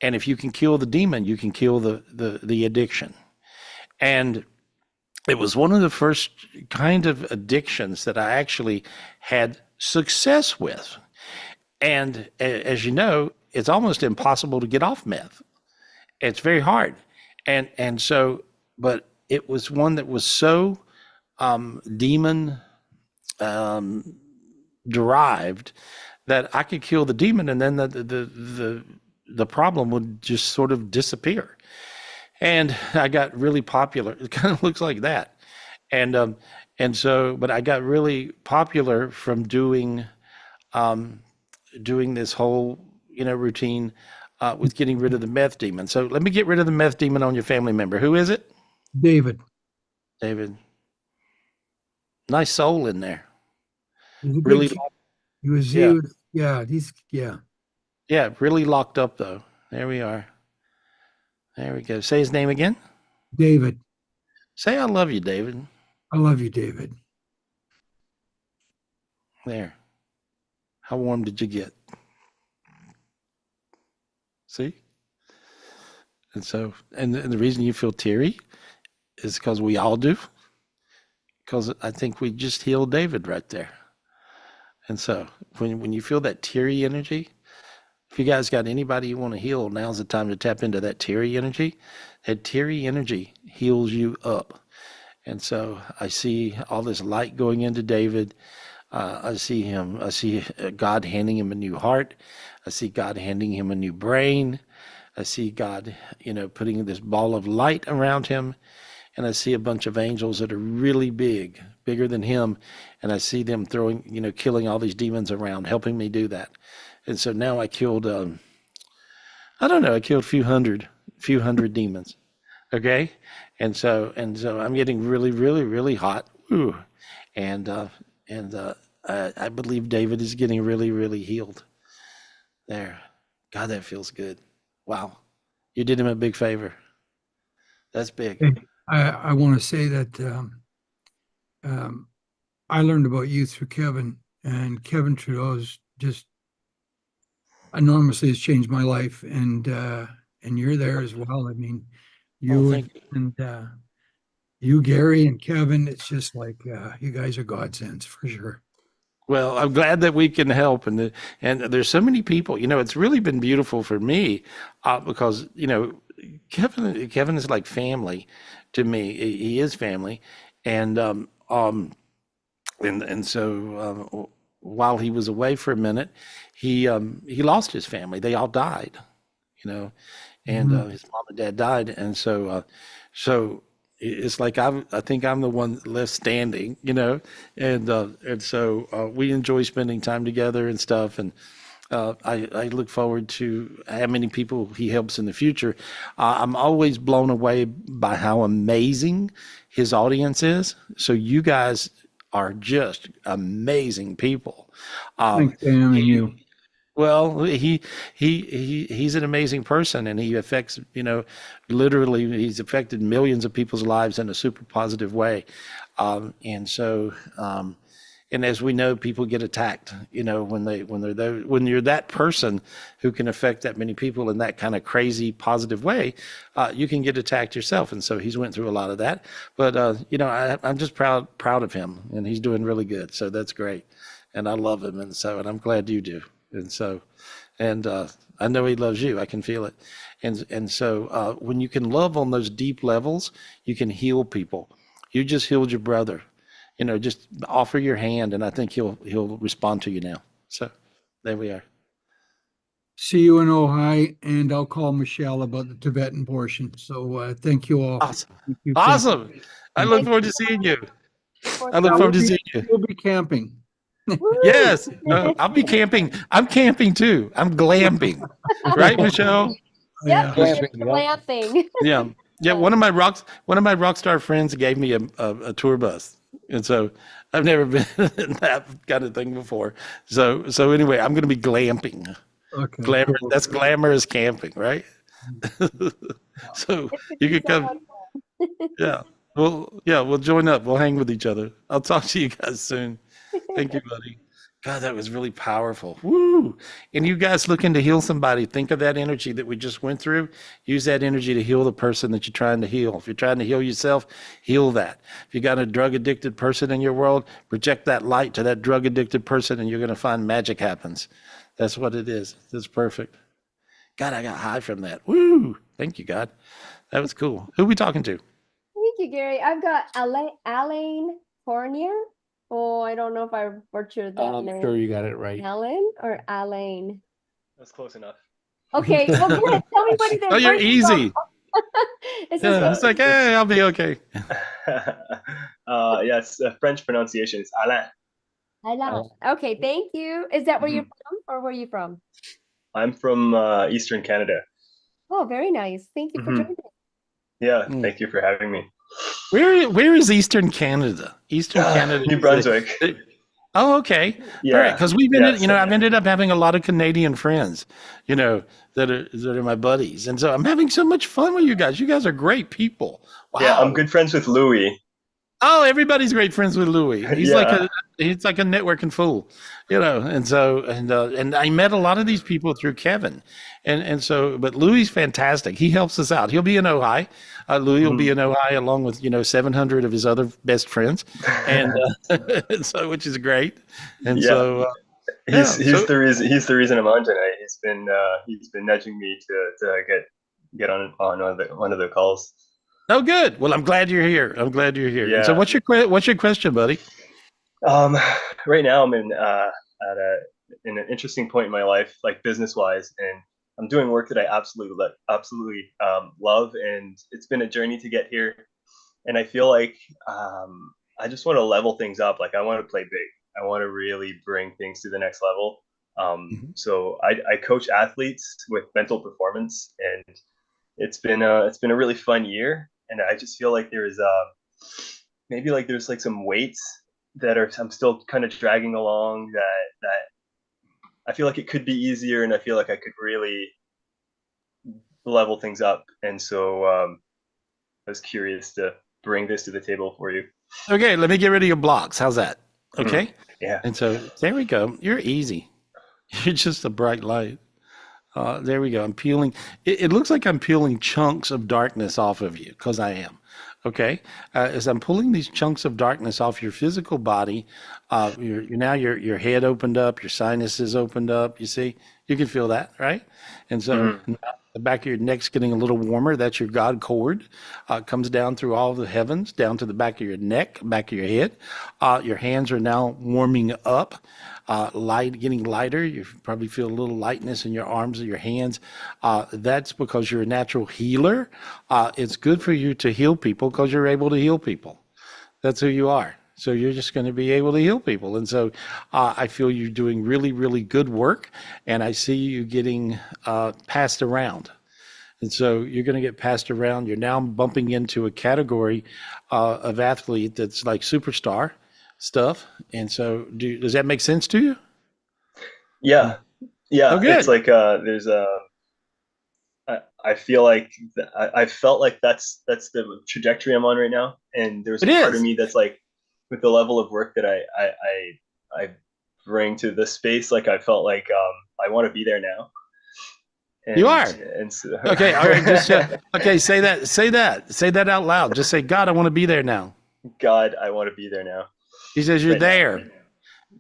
Speaker 1: And if you can kill the demon, you can kill the addiction. And it was one of the first kind of addictions that I actually had success with. And as you know, it's almost impossible to get off meth. It's very hard. And so, but it was one that was so demon derived that I could kill the demon, and then the problem would just sort of disappear. And I got really popular. It kind of looks like that. And so, but I got really popular from doing this whole, routine with getting rid of the meth demon. So let me get rid of the meth demon on your family member. Who is it?
Speaker 13: David.
Speaker 1: David. Nice soul in there.
Speaker 13: He's a good
Speaker 1: Really,
Speaker 13: kid. He was,
Speaker 1: yeah.
Speaker 13: yeah.
Speaker 1: Really locked up though. There we are. There we go. Say his name again.
Speaker 13: David.
Speaker 1: Say I love you, David.
Speaker 13: I love you, David.
Speaker 1: There. How warm did you get? See? And so, and the reason you feel teary is because we all do. Because I think we just healed David right there. And so when you feel that teary energy, if you guys got anybody you want to heal, now's the time to tap into that teary energy. That teary energy heals you up. And so I see all this light going into David. I see God handing him a new heart. I see God handing him a new brain. I see God, putting this ball of light around him. And I see a bunch of angels that are really big, bigger than him. And I see them throwing, killing all these demons around, helping me do that. And so now I killed, I killed a few hundred demons. Okay. And so I'm getting really, really, really hot. Ooh. And I believe David is getting really, really healed. There. God, that feels good. Wow. You did him a big favor. That's big.
Speaker 13: Hey, I want to say that I learned about you through Kevin, and Kevin Trudeau's just enormously has changed my life, and you're there as well. I mean, you you, Gary, and Kevin. It's just like you guys are godsends for sure.
Speaker 1: Well, I'm glad that we can help, and there's so many people. It's really been beautiful for me because Kevin is like family to me. He is family, and so while he was away for a minute, he lost his family. They all died, and his mom and dad died, and so it's like I think I'm the one left standing, and so we enjoy spending time together and stuff, and I look forward to how many people he helps in the future. I'm always blown away by how amazing his audience is. So you guys are just amazing people.
Speaker 13: Thanks, Sam, and you.
Speaker 1: Well, he's an amazing person, and he affects, literally he's affected millions of people's lives in a super positive way. And so, and as we know, people get attacked, when you're that person who can affect that many people in that kind of crazy positive way, you can get attacked yourself. And so he's went through a lot of that, but I'm just proud of him, and he's doing really good. So that's great. And I love him. And I'm glad you do. And so, I know he loves you. I can feel it. And so when you can love on those deep levels, you can heal people. You just healed your brother. Just offer your hand, and I think he'll respond to you now. So there we are.
Speaker 13: See you in Ojai, and I'll call Michelle about the Tibetan portion. So thank you all.
Speaker 1: Awesome. Awesome. I look forward to seeing you. I look forward to seeing you.
Speaker 13: We'll be camping.
Speaker 1: Yes. No, I'll be camping. I'm camping too. I'm glamping. Right, Michelle?
Speaker 2: Yep, glamping.
Speaker 1: Yeah. Yeah. One of my rock star friends gave me a tour bus. And so I've never been in that kind of thing before. So anyway, I'm going to be glamping.
Speaker 13: Okay.
Speaker 1: Glamour.
Speaker 13: Cool.
Speaker 1: That's glamorous camping, right? So you could come. Yeah. We'll join up. We'll hang with each other. I'll talk to you guys soon. Thank you, buddy. God, that was really powerful. Woo! And you guys looking to heal somebody, think of that energy that we just went through. Use that energy to heal the person that you're trying to heal. If you're trying to heal yourself, heal that. If you got a drug-addicted person in your world, project that light to that drug-addicted person, and you're going to find magic happens. That's what it is. That's perfect. God, I got high from that. Woo! Thank you, God. That was cool. Who are we talking to?
Speaker 2: Thank you, Gary. I've got Alain Fournier. Oh, I don't know if I butchered that
Speaker 3: I'm
Speaker 2: name.
Speaker 3: sure you got it right.
Speaker 2: Alan or Alain?
Speaker 14: That's close enough.
Speaker 2: Okay, well, go ahead. Tell me what it is.
Speaker 1: Oh, you're easy.
Speaker 2: It's
Speaker 1: like, hey, I'll be okay.
Speaker 14: Yes, French pronunciation is Alain.
Speaker 2: Alain. Okay, thank you. Is that where you're from, or where are you from?
Speaker 14: I'm from Eastern Canada.
Speaker 2: Oh, very nice. Thank you for joining.
Speaker 14: Yeah, thank you for having me.
Speaker 1: Where is Eastern Canada? Eastern Canada.
Speaker 14: New Brunswick.
Speaker 1: Oh, okay.
Speaker 14: Yeah.
Speaker 1: All right. Because we've
Speaker 14: Yeah,
Speaker 1: ended, you know, I've ended up having a lot of Canadian friends, you know, that are my buddies. And so I'm having so much fun with you guys. You guys are great people. Wow.
Speaker 14: Yeah, I'm good friends with Louis.
Speaker 1: Oh, everybody's great friends with Louis. He's
Speaker 14: Yeah.
Speaker 1: he's like a networking fool, you know. And so and I met a lot of these people through Kevin, and so but Louis is fantastic. He helps us out. He'll be in Ojai. Louis will be in Ojai along with 700 of his other best friends, and and so which is great. And
Speaker 14: Yeah.
Speaker 1: so
Speaker 14: He's the reason I'm on tonight. He's been nudging me to get on one of the calls.
Speaker 1: oh, good. Well, I'm glad you're here. I'm glad you're here. And so
Speaker 14: Yeah.
Speaker 1: what's your question, buddy?
Speaker 14: Right now I'm in an interesting point in my life, like business wise, and I'm doing work that I absolutely love, and it's been a journey to get here. And I feel like I just want to level things up. Like I want to play big. I want to really bring things to the next level. So I coach athletes with mental performance, and it's been a really fun year. And I just feel like there's like some weights that I'm still kind of dragging along that I feel like it could be easier, and I feel like I could really level things up. And so I was curious to bring this to the table for you.
Speaker 1: Okay, let me get rid of your blocks. How's that? Okay.
Speaker 14: Yeah.
Speaker 1: And so there we go. You're easy. You're just a bright light. There we go. I'm peeling. It looks like I'm peeling chunks of darkness off of you, because I am. Okay. As I'm pulling these chunks of darkness off your physical body, your head opened up, your sinuses opened up. You see, you can feel that, right? And so the back of your neck's getting a little warmer. That's your God cord. Comes down through all the heavens, down to the back of your neck, back of your head. Your hands are now warming up. Getting lighter. You probably feel a little lightness in your arms and your hands. That's because you're a natural healer. It's good for you to heal people because you're able to heal people. That's who you are. So you're just going to be able to heal people. And so I feel you're doing really, really good work. And I see you getting passed around. And so you're going to get passed around. You're now bumping into a category of athlete that's like superstar stuff. And so does that make sense to you?
Speaker 14: Yeah.
Speaker 1: Oh, good.
Speaker 14: It's like there's I feel like I felt like that's the trajectory I'm on right now. And there's a part of me that's like, with the level of work that I bring to this space, like I felt like I want to be there now. And,
Speaker 1: you are.
Speaker 14: And so,
Speaker 1: okay. All right. Just okay. Say that out loud. Just say, God, I want to be there now.
Speaker 14: God, I want to be there now.
Speaker 1: He says you're
Speaker 14: Right
Speaker 1: there.
Speaker 14: now.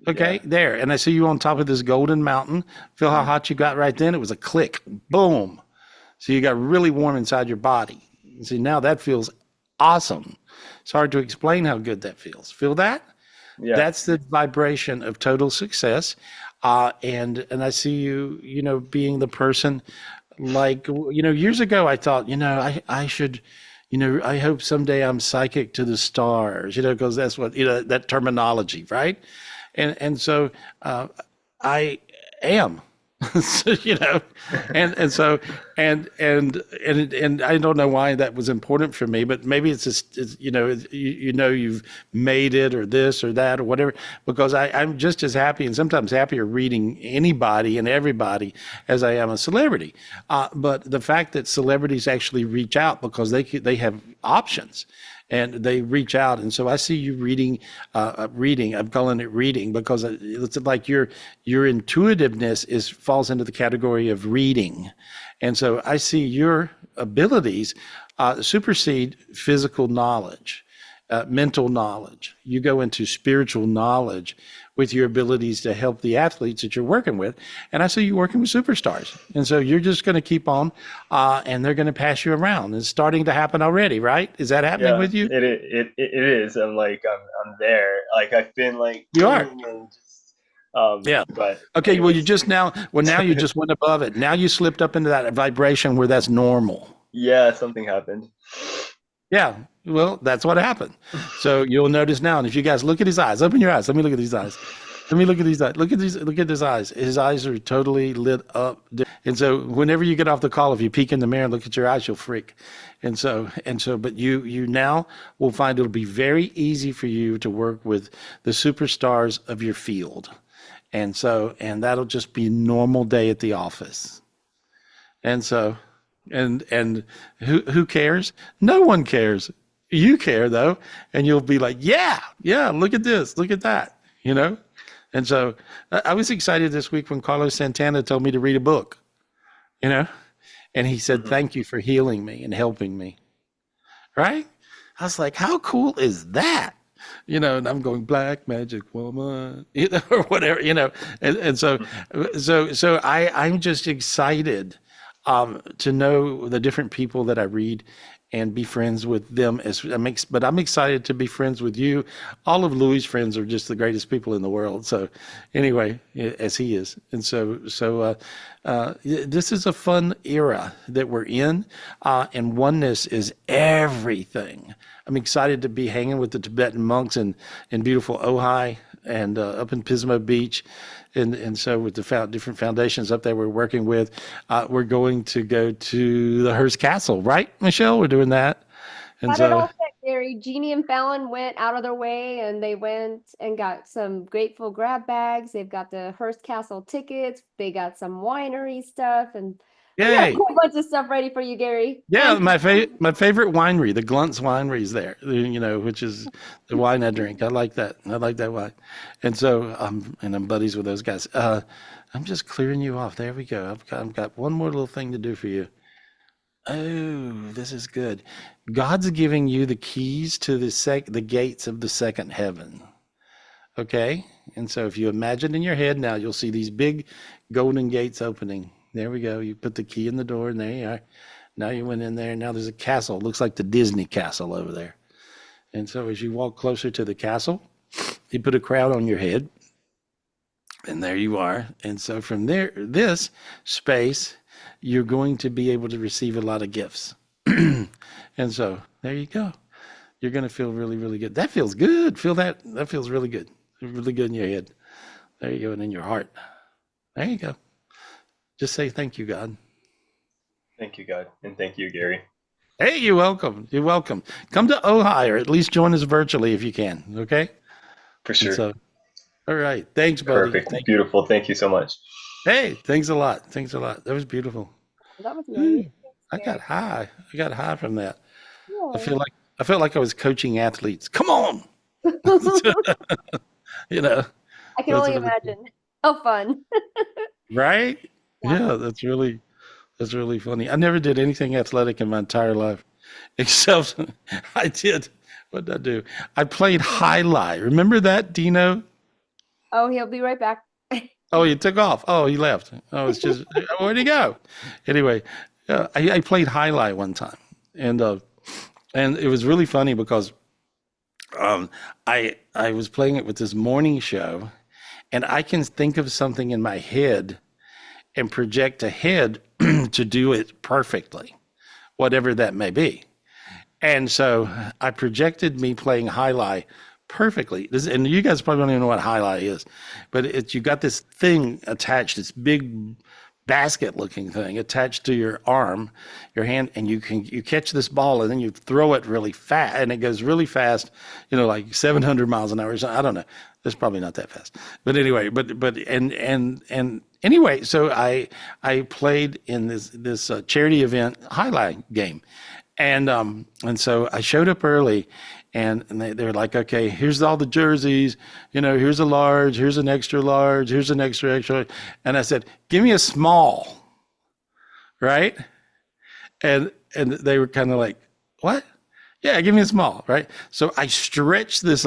Speaker 1: Okay,
Speaker 14: Yeah.
Speaker 1: there. And I see you on top of this golden mountain. Feel how hot you got right then? It was a click. Boom. So you got really warm inside your body. See, now that feels awesome. It's hard to explain how good that feels. Feel that?
Speaker 14: Yeah.
Speaker 1: That's the vibration of total success. And I see you, being the person, like, years ago I thought, I should, I hope someday I'm psychic to the stars, because that's what, that terminology, right? And so I am. So, and so and I don't know why that was important for me, but maybe it's just you've made it or this or that or whatever, because I'm just as happy and sometimes happier reading anybody and everybody as I am a celebrity. But the fact that celebrities actually reach out because they have options. And they reach out, and so I see you reading. I'm calling it reading because it's like your intuitiveness falls into the category of reading, and so I see your abilities supersede physical knowledge, mental knowledge. You go into spiritual knowledge with your abilities to help the athletes that you're working with. And I see you working with superstars. And so you're just going to keep on, and they're going to pass you around. It's starting to happen already, right? Is that happening with you?
Speaker 14: It is. I'm there. Like I've been like,
Speaker 1: you are.
Speaker 14: And just,
Speaker 1: yeah.
Speaker 14: But
Speaker 1: okay. Well, now you just went above it. Now you slipped up into that vibration where that's normal.
Speaker 14: Yeah. Something happened.
Speaker 1: Yeah. Well, that's what happened. So you'll notice now. And if you guys look at his eyes, open your eyes. Let me look at these eyes. Let me look at these eyes. Look at these. Look at his eyes. His eyes are totally lit up. And so, whenever you get off the call, if you peek in the mirror and look at your eyes, you'll freak. And so, but you now will find it'll be very easy for you to work with the superstars of your field. And so, and that'll just be a normal day at the office. And so, and who cares? No one cares. You care though, and you'll be like, yeah, look at this, look at that, you know. And so I was excited this week when Carlos Santana told me to read a book, you know, and he said, thank you for healing me and helping me. Right? I was like, how cool is that? You know, and I'm going, black magic woman, you know, or whatever, you know. And so I'm just excited to know the different people that I read and be friends with them but I'm excited to be friends with you. All of Louis' friends are just the greatest people in the world. So anyway, as he is. And so this is a fun era that we're in, and oneness is everything. I'm excited to be hanging with the Tibetan monks in beautiful Ojai and up in Pismo Beach. And so with the different foundations up there we're working with, we're going to go to the Hearst Castle, right, Michelle? We're doing that. And
Speaker 2: Got it all set, Gary. Jeannie and Fallon went out of their way and they went and got some Grateful grab bags. They've got the Hearst Castle tickets. They got some winery stuff, and we got a
Speaker 1: yay!
Speaker 2: whole bunch of stuff ready for you, Gary.
Speaker 1: Yeah,
Speaker 2: And
Speaker 1: my favorite winery, the Glunt's Winery, is there. You know, which is the wine I drink. I like that. I like that wine. And so, and I'm buddies with those guys. I'm just clearing you off. There we go. I've got one more little thing to do for you. Oh, this is good. God's giving you the keys to the gates of the second heaven. Okay? And so if you imagine in your head now, you'll see these big golden gates opening. There we go. You put the key in the door, and there you are. Now you went in there. Now there's a castle. It looks like the Disney castle over there. And so as you walk closer to the castle, you put a crown on your head, and there you are. And so from there, this space, you're going to be able to receive a lot of gifts. And so there you go. You're going to feel really, really good. That feels good. Feel that? That feels really good. Really good in your head. There you go. And in your heart. There you go. Just say thank you, God.
Speaker 14: Thank you, God. And thank you, Gary.
Speaker 1: Hey, you're welcome. You're welcome. Come to Ojai, or at least join us virtually if you can. Okay?
Speaker 14: For sure.
Speaker 1: So, all right. Thanks, buddy.
Speaker 14: Perfect. Beautiful. Thank you so much.
Speaker 1: Hey, thanks a lot. Thanks a lot. That was beautiful.
Speaker 2: that was nice.
Speaker 1: I got high. I got high from that.
Speaker 2: Yeah.
Speaker 1: I felt like I was coaching athletes. Come on. You know.
Speaker 2: I can only imagine. How fun.
Speaker 1: Right? Yeah, that's really funny. I never did anything athletic in my entire life, except I did. What did I do? I played highlight. Remember that, Dino?
Speaker 2: Oh, he'll be right back.
Speaker 1: Oh, he took off. Oh, he left. Oh, it's just where'd he go? Anyway, I played highlight one time, and it was really funny because I was playing it with this morning show, and I can think of something in my head and project ahead to do it perfectly, whatever that may be. And so I projected me playing highlight perfectly. And you guys probably don't even know what highlight is, but you got this thing attached, this big basket looking thing attached to your arm, your hand, and you catch this ball and then you throw it really fast, and it goes really fast, you know, like 700 miles an hour or something. I don't know. It's probably not that fast, but anyway, anyway, so I played in this charity event highlight game, and so I showed up early, and they were like, okay, here's all the jerseys, you know, here's a large, here's an extra large, here's an extra large, and I said, give me a small, right? And they were kind of like, what? Yeah, give me a small, right? So I stretched this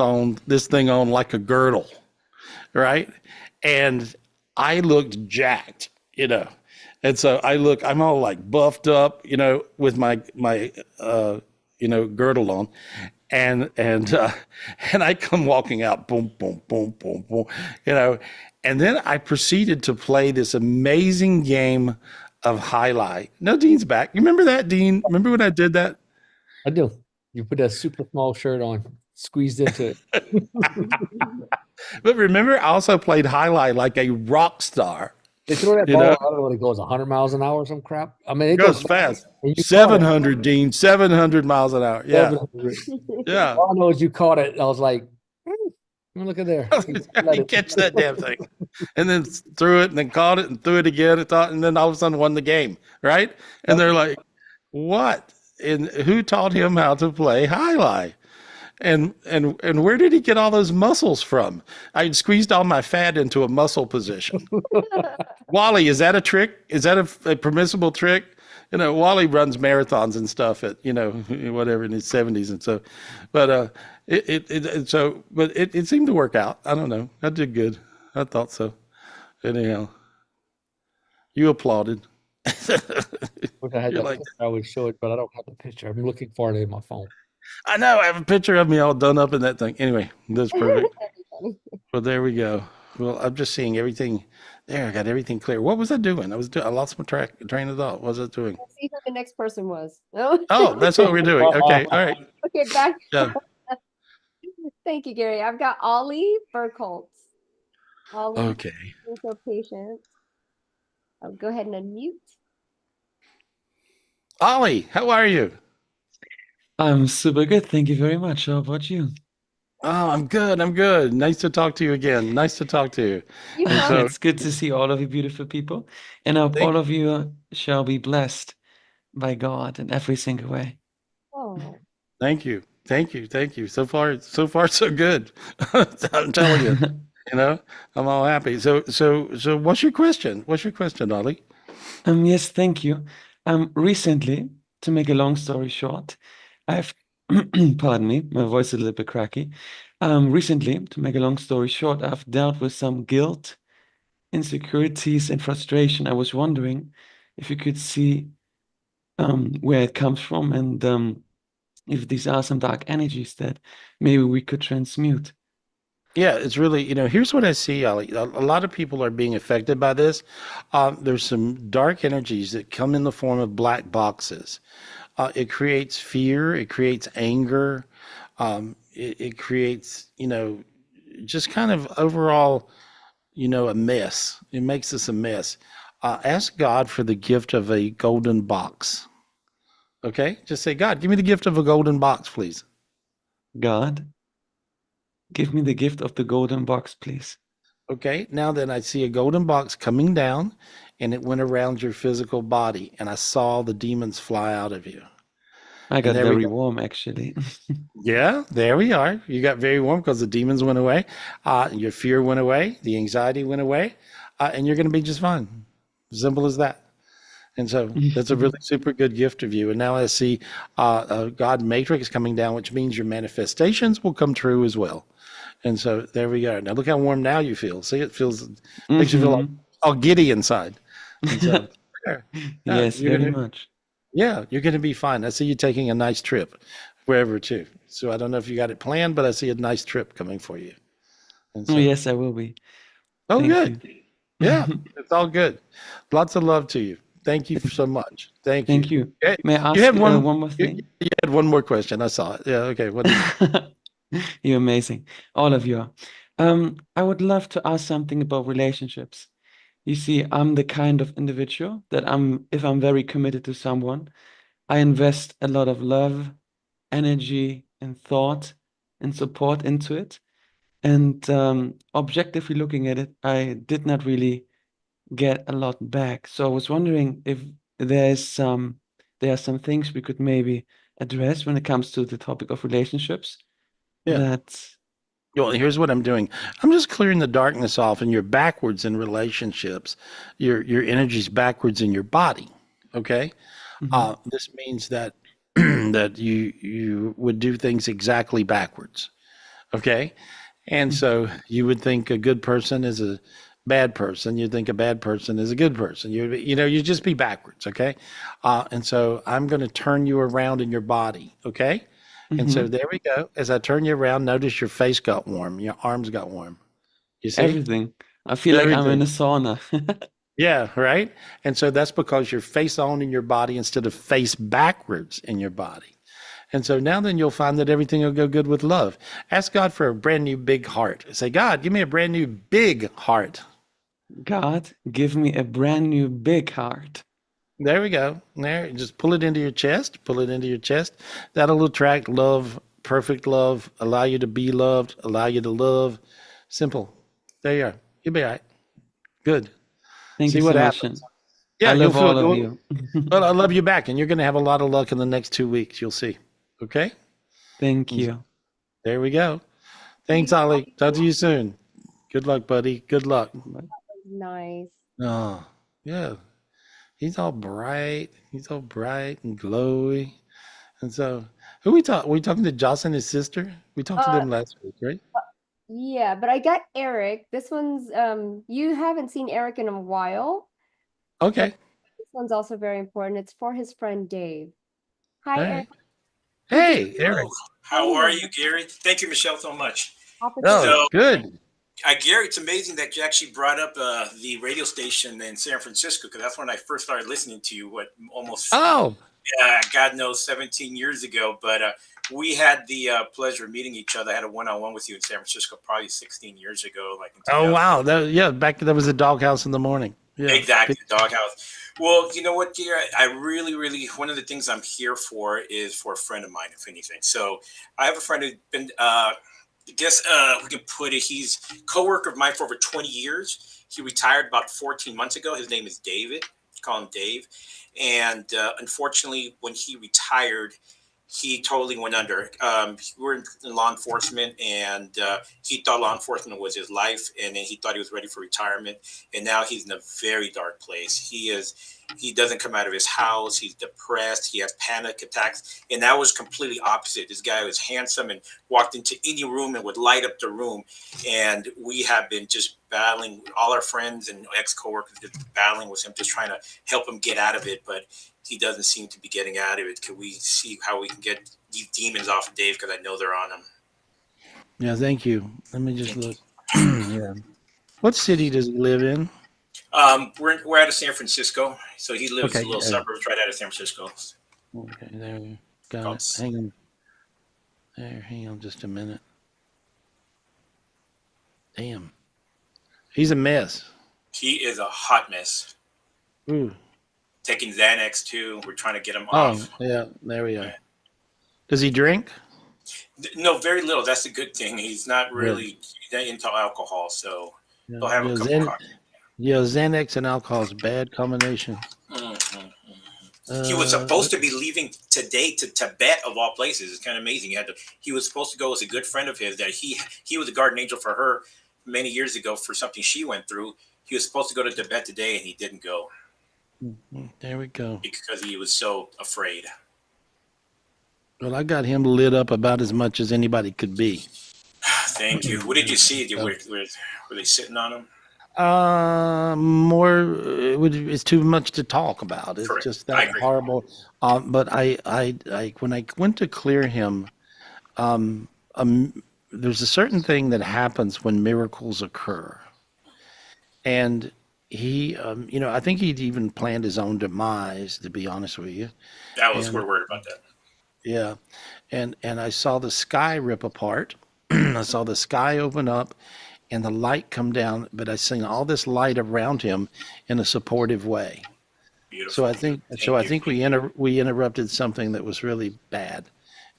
Speaker 1: thing on like a girdle, right? And I looked jacked, you know. And so I'm all like buffed up, you know, with my girdle on. And I come walking out, boom, boom, boom, boom, boom, you know. And then I proceeded to play this amazing game of highlight. No, Dean's back. You remember that, Dean? Remember when I did that?
Speaker 3: I do. You put a super small shirt on, squeezed into it.
Speaker 1: But remember, I also played highlight like a rock star.
Speaker 3: They throw that
Speaker 1: You
Speaker 3: ball.
Speaker 1: know?
Speaker 3: I don't know what it goes 100 miles an hour or some crap. I mean,
Speaker 1: It goes fast. 700, Dean. 700 miles an hour. Yeah.
Speaker 3: 700.
Speaker 1: Yeah.
Speaker 3: All I know is you caught it. I was like, look at there.
Speaker 1: You catch that damn thing. And then threw it and then caught it and threw it again and then all of a sudden won the game. Right. And they're like, what? And who taught him how to play highlight? And where did he get all those muscles from? I squeezed all my fat into a muscle position. Wally, is that a trick? Is that a permissible trick? You know, Wally runs marathons and stuff at, you know, whatever in his 70s and so, but it seemed to work out. I don't know. I did good. I thought so. Anyhow, you applauded.
Speaker 3: Wish I had that picture, I would show it, but I don't have the picture. I'm looking for it in my phone.
Speaker 1: I know. I have a picture of me all done up in that thing. Anyway, that's perfect. Well, there we go. Well, I'm just seeing everything there. I got everything clear. What was I doing? I lost my train of thought. What was I doing?
Speaker 2: Let's see who the next person was. No?
Speaker 1: Oh, that's what we're doing. Okay. All right.
Speaker 2: Okay, back.
Speaker 1: Yeah.
Speaker 2: Thank you, Gary. I've got Ollie Burkholz. Ollie,
Speaker 1: Okay.
Speaker 2: you're so patient. I'll go ahead and unmute.
Speaker 1: Ollie, how are you?
Speaker 15: I'm super good. Thank you very much. How about you?
Speaker 1: Oh, I'm good. I'm good. Nice to talk to you again. Nice to talk to you.
Speaker 15: It's good to see all of you beautiful people. And I hope all of you shall be blessed by God in every single way.
Speaker 2: Oh.
Speaker 1: Thank you. Thank you. Thank you. So far, so good. I'm telling you, you know, I'm all happy. So what's your question? What's your question, Ollie?
Speaker 15: Yes, thank you. Recently, to make a long story short, I've, pardon me, my voice is a little bit cracky. Recently, to make a long story short, I've dealt with some guilt, insecurities, and frustration. I was wondering if you could see where it comes from and if these are some dark energies that maybe we could transmute.
Speaker 1: Yeah, it's really, you know, here's what I see, Ollie. A lot of people are being affected by this. There's some dark energies that come in the form of black boxes. It creates fear. It creates anger. It creates, you know, just kind of overall, you know, a mess. It makes us a mess. Ask God for the gift of a golden box. Okay? Just say, God, give me the gift of a golden box, please.
Speaker 15: God, give me the gift of the golden box, please.
Speaker 1: Okay, now then I see a golden box coming down and it went around your physical body and I saw the demons fly out of you.
Speaker 15: I got very warm, actually.
Speaker 1: Yeah, there we are. You got very warm because the demons went away. Your fear went away. The anxiety went away. And you're going to be just fine. Simple as that. And so that's a really super good gift of you. And now I see a God matrix coming down, which means your manifestations will come true as well. And so there we go. Now look how warm now you feel. See, it makes you feel all giddy inside. And so,
Speaker 15: yes, very much.
Speaker 1: Yeah, you're going to be fine. I see you taking a nice trip wherever too. So I don't know if you got it planned, but I see a nice trip coming for you. And so,
Speaker 15: yes, I will be.
Speaker 1: Oh,
Speaker 15: Thank
Speaker 1: good.
Speaker 15: you.
Speaker 1: Yeah, it's all good. Lots of love to you. Thank you so much. Thank you.
Speaker 15: Thank you.
Speaker 1: Okay,
Speaker 15: May I ask
Speaker 1: you had one
Speaker 15: more thing?
Speaker 1: You had one more question. I saw it. Yeah. Okay. What?
Speaker 15: You're amazing, all of you. I would love to ask something about relationships. You see, I'm the kind of individual that if I'm very committed to someone, I invest a lot of love, energy, and thought and support into it. And objectively looking at it, I did not really get a lot back. So I was wondering if there are some things we could maybe address when it comes to the topic of relationships.
Speaker 1: Yeah. Well, here's what I'm doing. I'm just clearing the darkness off, and you're backwards in relationships. Your energy's backwards in your body. Okay. This means that that you would do things exactly backwards. Okay. And so you would think a good person is a bad person. You think a bad person is a good person. You just be backwards. Okay. And so I'm going to turn you around in your body. Okay. And so there we go. As I turn you around, notice your face got warm. Your arms got warm. You see?
Speaker 15: Everything. I feel like I'm in a sauna.
Speaker 1: Yeah, right? And so that's because you're face on in your body instead of face backwards in your body. And so now then you'll find that everything will go good with love. Ask God for a brand new big heart. Say, God, give me a brand new big heart.
Speaker 15: God, give me a brand new big heart.
Speaker 1: There we go. There, just pull it into your chest. Pull it into your chest. That'll attract love, perfect love, allow you to be loved, allow you to love. Simple. There you are. You'll be all right. Good.
Speaker 15: Thank
Speaker 1: See
Speaker 15: you
Speaker 1: what
Speaker 15: so much.
Speaker 1: happens.
Speaker 15: Shin.
Speaker 1: Yeah,
Speaker 15: I
Speaker 1: you'll
Speaker 15: love all
Speaker 1: feel
Speaker 15: of
Speaker 1: good.
Speaker 15: you.
Speaker 1: Well, I love you back, and you're going to have a lot of luck in the next 2 weeks. You'll see. Okay?
Speaker 15: Thank you.
Speaker 1: There we go. Thanks, Ollie. Talk to you soon. Good luck, buddy. Good luck.
Speaker 2: Nice.
Speaker 1: Oh, yeah. He's all bright. He's all bright and glowy. And so, who we talk? We talking to Jocelyn, his sister? We talked to them last week, right?
Speaker 2: Yeah, but I got Eric. This one's you haven't seen Eric in a while.
Speaker 1: Okay.
Speaker 2: This one's also very important. It's for his friend Dave. Hi,
Speaker 1: All
Speaker 2: Eric.
Speaker 1: right. Hey, Eric.
Speaker 16: How are you, Gary? Thank you, Michelle, so much.
Speaker 1: Oh, good.
Speaker 16: Gary, it's amazing that you actually brought up the radio station in San Francisco, because that's when I first started listening to you, almost, God knows, 17 years ago. But we had the pleasure of meeting each other. I had a one-on-one with you in San Francisco probably 16 years ago. Like in
Speaker 1: Oh, wow. Back there was a doghouse in the morning. Yeah.
Speaker 16: Exactly, the doghouse. Well, you know what, Gary? I really, one of the things I'm here for is for a friend of mine, if anything. So I have a friend who's been, I guess we can put it, he's a coworker of mine for over 20 years. He retired about 14 months ago. His name is David. Call him Dave. And unfortunately, when he retired, he totally went under. We were in law enforcement, and he thought law enforcement was his life, and then he thought he was ready for retirement. And now he's in a very dark place. He doesn't come out of his house. He's depressed. He has panic attacks. And that was completely opposite. This guy was handsome and walked into any room and would light up the room. And we have been just battling, all our friends and ex-coworkers, just battling with him, just trying to help him get out of it. But he doesn't seem to be getting out of it. Can we see how we can get these demons off of Dave? Because I know they're on him.
Speaker 1: Yeah, thank you. Let me just look. Yeah. What city does he live in?
Speaker 16: We're out of San Francisco, so he lives in a little suburbs right out of San Francisco.
Speaker 1: Okay, there we go. Got it. Hang on. There, hang on just a minute. Damn. He's a mess.
Speaker 16: He is a hot mess.
Speaker 1: Ooh.
Speaker 16: Taking Xanax too. We're trying to get him off.
Speaker 1: Oh, yeah, there we are. Does he drink?
Speaker 16: No, very little. That's a good thing. He's not really into alcohol, so he'll have a couple cocktails.
Speaker 1: Yeah, Xanax and alcohol is a bad combination.
Speaker 16: He was supposed to be leaving today to Tibet, of all places. It's kind of amazing. He was supposed to go as a good friend of his. That he was a guardian angel for her many years ago for something she went through. He was supposed to go to Tibet today, and he didn't go.
Speaker 1: There we go.
Speaker 16: Because he was so afraid.
Speaker 1: Well, I got him lit up about as much as anybody could be.
Speaker 16: Thank you. What did you see? Were they sitting on him?
Speaker 1: It's too much to talk about. It's just that horrible. But I when I went to clear him, there's a certain thing that happens when miracles occur, and he, I think he'd even planned his own demise. To be honest with you,
Speaker 16: we're worried about that.
Speaker 1: Yeah, and I saw the sky rip apart. I saw the sky open up and the light come down, but I seen all this light around him in a supportive way.
Speaker 16: Beautiful.
Speaker 1: So I think we interrupted something that was really bad.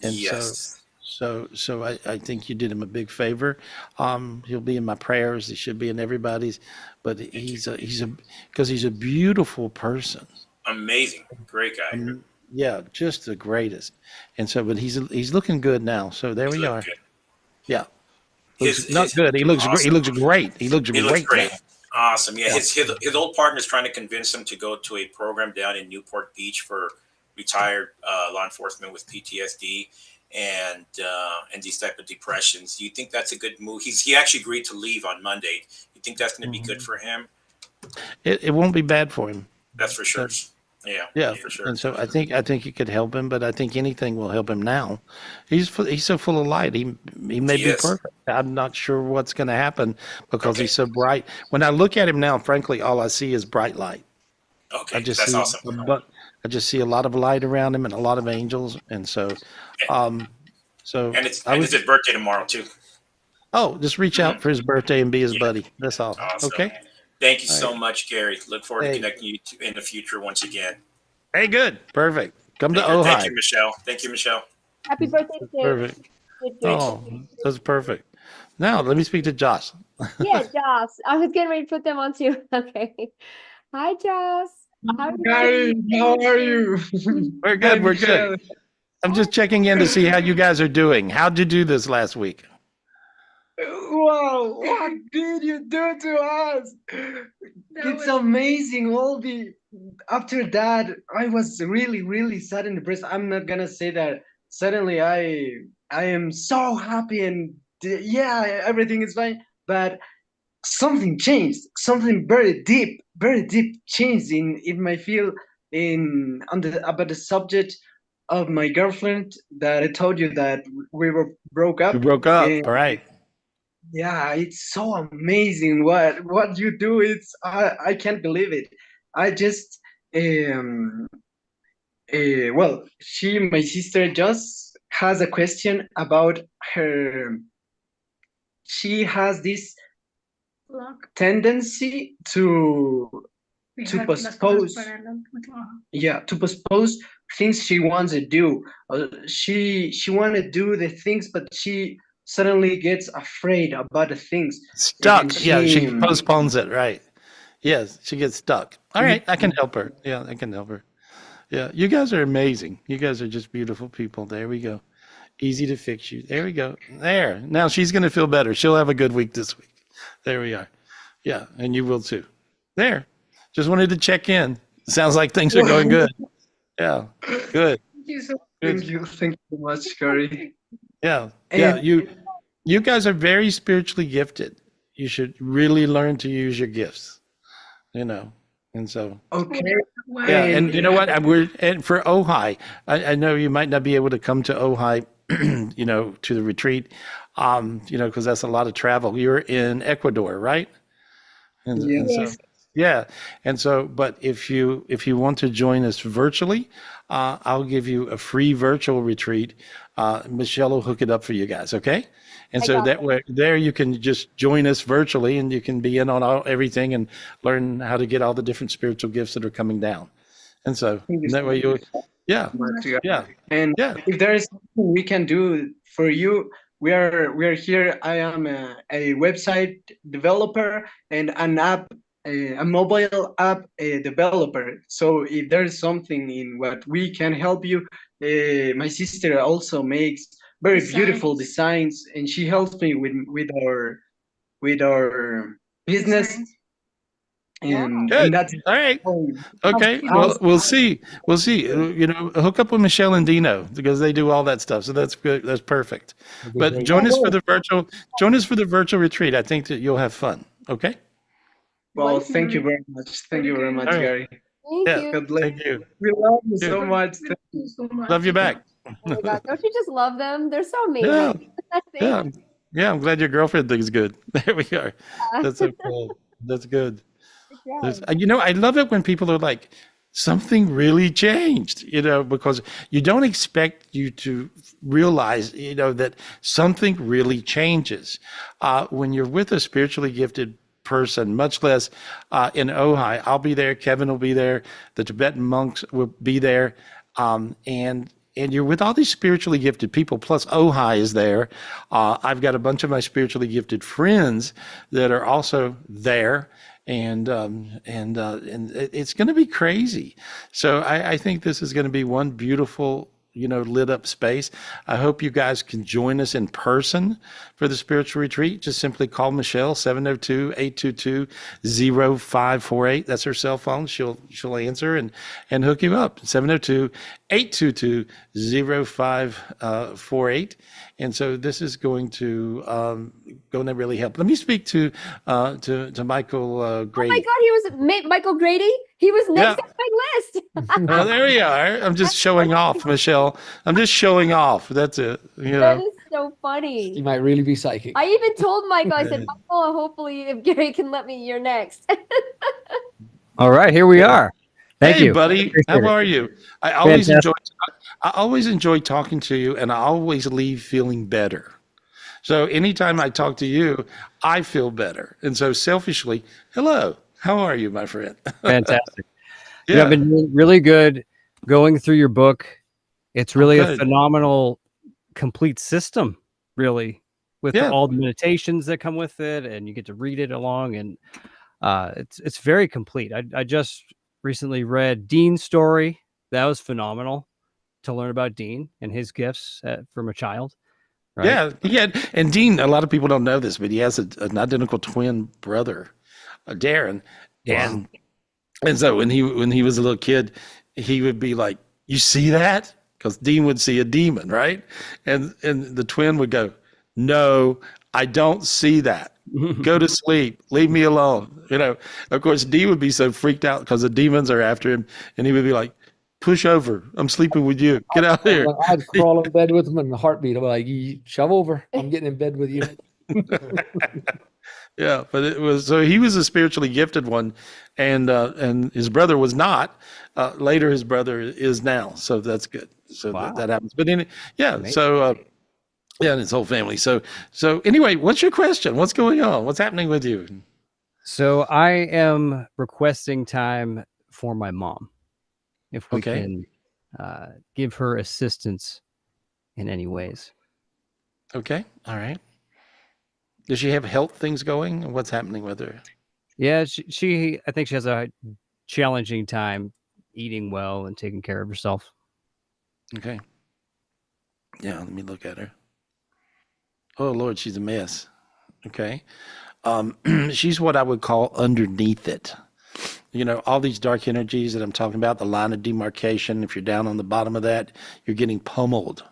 Speaker 1: And
Speaker 16: yes.
Speaker 1: So I think you did him a big favor. He'll be in my prayers. He should be in everybody's, but he's a beautiful person.
Speaker 16: Amazing. Great guy.
Speaker 1: Yeah, just the greatest. And so, but he's looking good now. So there we are.
Speaker 16: Good.
Speaker 1: Yeah. Not good. He looks
Speaker 16: awesome.
Speaker 1: He looks great. He looks great.
Speaker 16: Awesome. Yeah. His old partner's trying to convince him to go to a program down in Newport Beach for retired law enforcement with PTSD and these type of depressions. Do you think that's a good move? He actually agreed to leave on Monday. You think that's going to be good for him?
Speaker 1: It won't be bad for him.
Speaker 16: That's for sure.
Speaker 1: Yeah,
Speaker 16: for sure.
Speaker 1: And so I think it could help him, but I think anything will help him now. He's so full of light. He may be perfect. I'm not sure what's going to happen because he's so bright. When I look at him now, frankly, all I see is bright light.
Speaker 16: Okay,
Speaker 1: I just
Speaker 16: that's
Speaker 1: see
Speaker 16: awesome.
Speaker 1: I just see a lot of light around him and a lot of angels. And so,
Speaker 16: and it's his birthday tomorrow too.
Speaker 1: Oh, just reach out for his birthday and be his buddy. That's all.
Speaker 16: Awesome.
Speaker 1: Okay.
Speaker 16: Thank you so much, Gary. Look forward to connecting you in the future once again.
Speaker 1: Hey, good. Perfect. Come to
Speaker 16: Thank
Speaker 1: Ojai.
Speaker 16: you, Michelle. Thank you, Michelle.
Speaker 2: Happy birthday, Jay.
Speaker 1: Perfect.
Speaker 2: Good.
Speaker 1: Oh, that's perfect. Now let me speak to Josh.
Speaker 2: Yeah, Joss. I was getting ready to put them on too. Okay. Hi, Joss.
Speaker 17: How are you?
Speaker 1: We're good. We're good. I'm just checking in to see how you guys are doing. How'd you do this last week?
Speaker 17: Wow, what did you do to us? It's amazing. After that, I was really, really sad and depressed. I'm not gonna say that suddenly I am so happy and yeah, everything is fine. But something changed. Something very deep changed in my feel about the subject of my girlfriend that I told you that we were broke up.
Speaker 1: You broke up, all right.
Speaker 17: Yeah, it's so amazing what you do. It's I can't believe it. I just well, my sister just has a question about her. She has this tendency to postpone. Yeah, to postpone things she wants to do. She want to do the things, but she suddenly gets afraid about the things.
Speaker 1: Stuck. She postpones it, right? Yes, she gets stuck. All right, I can help her. Yeah, I can help her. Yeah, you guys are amazing. You guys are just beautiful people. There we go. Easy to fix you. There we go. There. Now she's going to feel better. She'll have a good week this week. There we are. Yeah, and you will too. There. Just wanted to check in. Sounds like things are going good. Yeah, good.
Speaker 17: Thank you so much, Gary.
Speaker 1: Yeah, yeah. You guys are very spiritually gifted. You should really learn to use your gifts. And so.
Speaker 17: Okay.
Speaker 1: Yeah, and you know what? And for Ojai, I know you might not be able to come to Ojai, to the retreat, because that's a lot of travel. You're in Ecuador, right? And so, but if you want to join us virtually, I'll give you a free virtual retreat. Michelle will hook it up for you guys, okay? And so that way, there you can just join us virtually, and you can be in on everything and learn how to get all the different spiritual gifts that are coming down. And so that way you'll, yeah.
Speaker 17: And if there is something we can do for you, we are here. I am a website developer and a mobile app developer. So if there's something in what we can help you, my sister also makes very beautiful designs, and she helps me with our business. And that's
Speaker 1: all right. Okay. Well, we'll see. Hook up with Michelle and Dino because they do all that stuff. So that's good. That's perfect. But join us for the virtual retreat. I think that you'll have fun. Okay.
Speaker 17: Well, thank you very much. Thank you very much, Gary.
Speaker 1: Thank you.
Speaker 17: We love you so much. Thank you so much.
Speaker 1: Love you back.
Speaker 2: Oh my God, don't you just love them? They're so amazing.
Speaker 1: Yeah. I'm glad your girlfriend thinks good. There we are. That's so cool. That's good. I love it when people are like, something really changed, because you don't expect you to realize, that something really changes when you're with a spiritually gifted person, much less in Ojai. I'll be there. Kevin will be there. The Tibetan monks will be there. And you're with all these spiritually gifted people, plus Ojai is there. I've got a bunch of my spiritually gifted friends that are also there. And it's going to be crazy. So I think this is going to be one beautiful, lit up space. I hope you guys can join us in person for the spiritual retreat. Just simply call Michelle, 702-822-0548. That's her cell phone. She'll answer and hook you up. 702-822-0548. And so this is going to really help. Let me speak to Michael Grady.
Speaker 2: Oh my God, he was Michael Grady. He was next on my list.
Speaker 1: Well, there we are. I'm just showing off, Michelle. I'm just showing off. That's it.
Speaker 2: That is so funny.
Speaker 3: You might really be psychic.
Speaker 2: I even told Michael, I said, Michael, hopefully if Gary can let me, you're next.
Speaker 18: All right, here we are. Thank
Speaker 1: Hey,
Speaker 18: you.
Speaker 1: buddy.
Speaker 18: Appreciate
Speaker 1: How
Speaker 18: it.
Speaker 1: are you? I always
Speaker 18: Fantastic.
Speaker 1: enjoy talking to you, and I always leave feeling better. So anytime I talk to you, I feel better. And so selfishly, hello, how are you, my friend?
Speaker 18: Fantastic. I've
Speaker 1: Yeah.
Speaker 18: been doing really good going through your book. It's
Speaker 1: Oh,
Speaker 18: really a
Speaker 1: good.
Speaker 18: phenomenal, complete system, really, with
Speaker 1: Yeah.
Speaker 18: all the meditations that come with it, and you get to read it along, and it's very complete. I just recently read Dean's story. That was phenomenal to learn about Dean and his gifts from a child. Right?
Speaker 1: Yeah. And Dean, a lot of people don't know this, but he has an identical twin brother, Darren.
Speaker 18: Wow.
Speaker 1: And so when he was a little kid, he would be like, "You see that?" Because Dean would see a demon, right? And the twin would go, "No, I don't see that. Go to sleep. Leave me alone." Of course, Dean would be so freaked out because the demons are after him, and he would be like, "Push over. I'm sleeping with you. Get out here."
Speaker 3: I'd crawl in bed with him in a heartbeat. I'm like, shove over. I'm getting in bed with you.
Speaker 1: Yeah, but it was so he was a spiritually gifted one, and his brother was not. Later, his brother is now, so that's good. So that happens. But yeah,
Speaker 18: Amazing.
Speaker 1: so yeah, and his whole family. So anyway, what's your question? What's going on? What's happening with you?
Speaker 18: So I am requesting time for my mom, if we
Speaker 1: Okay.
Speaker 18: can give her assistance in any ways.
Speaker 1: Okay, all right. Does she have health things going? What's happening with her?
Speaker 18: Yeah, she I think she has a challenging time eating well and taking care of herself.
Speaker 1: Okay. Yeah, let me look at her. Oh Lord, she's a mess. Okay. She's what I would call underneath it. All these dark energies that I'm talking about, the line of demarcation, if you're down on the bottom of that, you're getting pummeled.